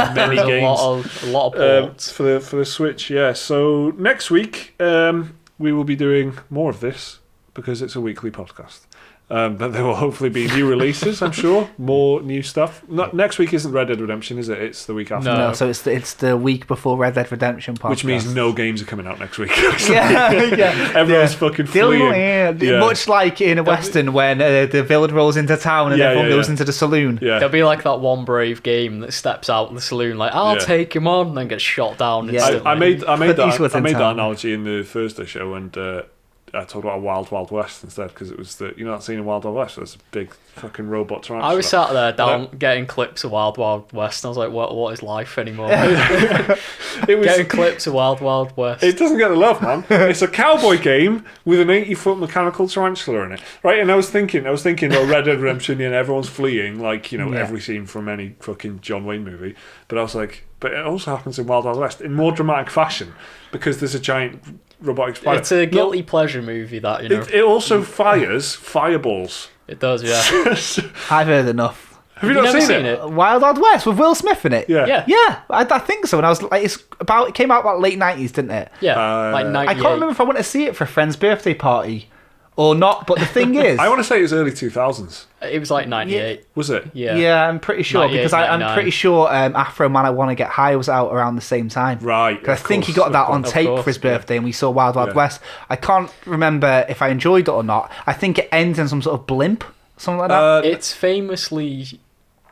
Speaker 3: A lot of ports
Speaker 1: for the Switch. Yeah, so next week we will be doing more of this because it's a weekly podcast. But there will hopefully be new releases, I'm sure. More new stuff. Next week isn't Red Dead Redemption, is it? It's the week after.
Speaker 2: No, so it's the week before Red Dead Redemption podcast.
Speaker 1: Which means no games are coming out next week.
Speaker 2: yeah.
Speaker 1: Everyone's fucking fleeing.
Speaker 2: Yeah. Much like in a Western when the villain rolls into town and everyone goes into the saloon.
Speaker 1: Yeah.
Speaker 3: There'll be like that one brave game that steps out of the saloon like, I'll take him on, and then gets shot down instantly.
Speaker 1: I made that analogy in the Thursday show, and I talked about Wild Wild West instead, because it was that scene in Wild Wild West. There's a big fucking robot tarantula.
Speaker 3: I was sat there getting clips of Wild Wild West, and I was like, what is life anymore? Getting clips of Wild Wild West.
Speaker 1: It doesn't get the love, man. It's a cowboy game with an 80-foot mechanical tarantula in it, right? And I was thinking, Red Dead Redemption, and everyone's fleeing, like every scene from any fucking John Wayne movie. But I was like, but it also happens in Wild Wild West in more dramatic fashion, because there's a giant robotic spider.
Speaker 3: It's a guilty pleasure movie, that,
Speaker 1: It also fires fireballs.
Speaker 3: It does, yeah.
Speaker 2: I've heard enough.
Speaker 1: Have you not seen it?
Speaker 2: Wild Wild West with Will Smith in it.
Speaker 1: Yeah.
Speaker 2: I think so. And I was like, it came out about late 90s, didn't it?
Speaker 3: Yeah, like 98.
Speaker 2: I can't remember if I went to see it for a friend's birthday party or not. But the thing is,
Speaker 1: I want to say it was early 2000s.
Speaker 3: It was like 98.
Speaker 1: Was it?
Speaker 3: Yeah.
Speaker 2: I'm pretty sure, because I'm pretty sure Afro Man I Want to Get High was out around the same time.
Speaker 1: Right.
Speaker 2: Because I think he got that on tape for his birthday, and we saw Wild Wild West. I can't remember if I enjoyed it or not. I think it ends in some sort of blimp, something like that.
Speaker 3: It's famously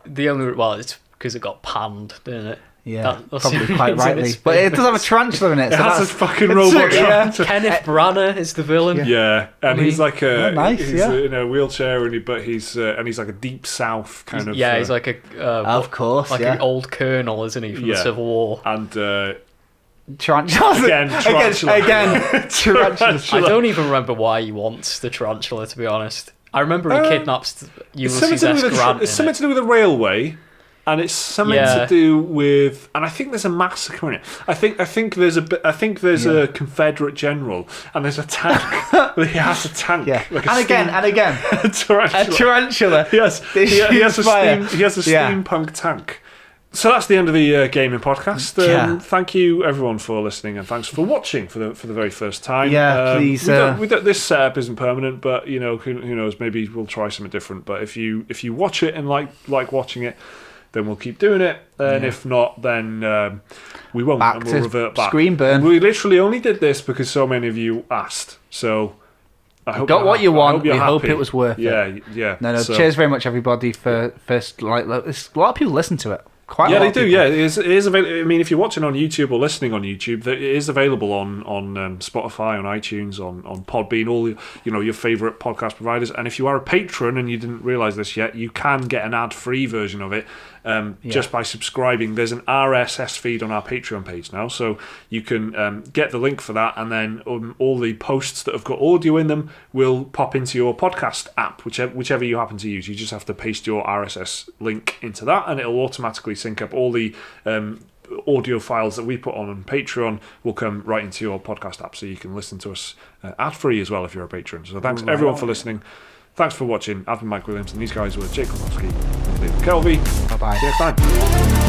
Speaker 3: the only... Well, it's because it got panned, didn't it?
Speaker 2: Yeah, probably quite rightly. But it does have a tarantula in it.
Speaker 1: It has a fucking robot tarantula.
Speaker 3: Kenneth Branagh is the villain.
Speaker 1: Yeah, and he's like
Speaker 2: he's
Speaker 1: in a wheelchair, but he's like a deep south kind of.
Speaker 3: Yeah, he's like a
Speaker 2: of course,
Speaker 3: like an old colonel, isn't he, from the Civil War?
Speaker 1: And
Speaker 2: tarantulas
Speaker 1: again,
Speaker 2: tarantulas.
Speaker 3: I don't even remember why he wants the tarantula, to be honest. I remember he kidnaps Ulysses S. Grant.
Speaker 1: It's something to do with the railway. And it's something to do with, and I think there's a massacre in it. I think there's a Confederate general, and there's a tank. He has a tank.
Speaker 2: Yeah.
Speaker 1: Like
Speaker 2: and again,
Speaker 1: a tarantula.
Speaker 2: Yes,
Speaker 1: he has a steampunk tank. So that's the end of the gaming podcast. Thank you everyone for listening, and thanks for watching for the very first time.
Speaker 2: Yeah, please.
Speaker 1: This setup isn't permanent, but who knows? Maybe we'll try something different. But if you watch it and like watching it, then we'll keep doing it, and if not, then we won't, and we'll revert back.
Speaker 2: Screen burn.
Speaker 1: We literally only did this because so many of you asked. So I hope
Speaker 2: got what you want. We hope
Speaker 1: happy.
Speaker 2: it was worth it.
Speaker 1: Yeah.
Speaker 2: No. So, cheers very much, everybody, for first. Like, a lot of people listen to it. Quite a lot
Speaker 1: they
Speaker 2: of
Speaker 1: do.
Speaker 2: people.
Speaker 1: Yeah, it is available. I mean, if you're watching on YouTube or listening on YouTube, it is available on Spotify, on iTunes, on Podbean, all your favorite podcast providers. And if you are a patron and you didn't realize this yet, you can get an ad-free version of it. Just by subscribing. There's an RSS feed on our Patreon page now, so you can get the link for that, and then all the posts that have got audio in them will pop into your podcast app, whichever you happen to use. You just have to paste your RSS link into that, and it'll automatically sync up all the audio files that we put on Patreon will come right into your podcast app, so you can listen to us ad-free as well if you're a patron. So thanks everyone for listening. Thanks for watching. I've been Mike Williams, and these guys were Jake Kulkowski and McKelvey.
Speaker 2: Bye-bye.
Speaker 1: See you next time.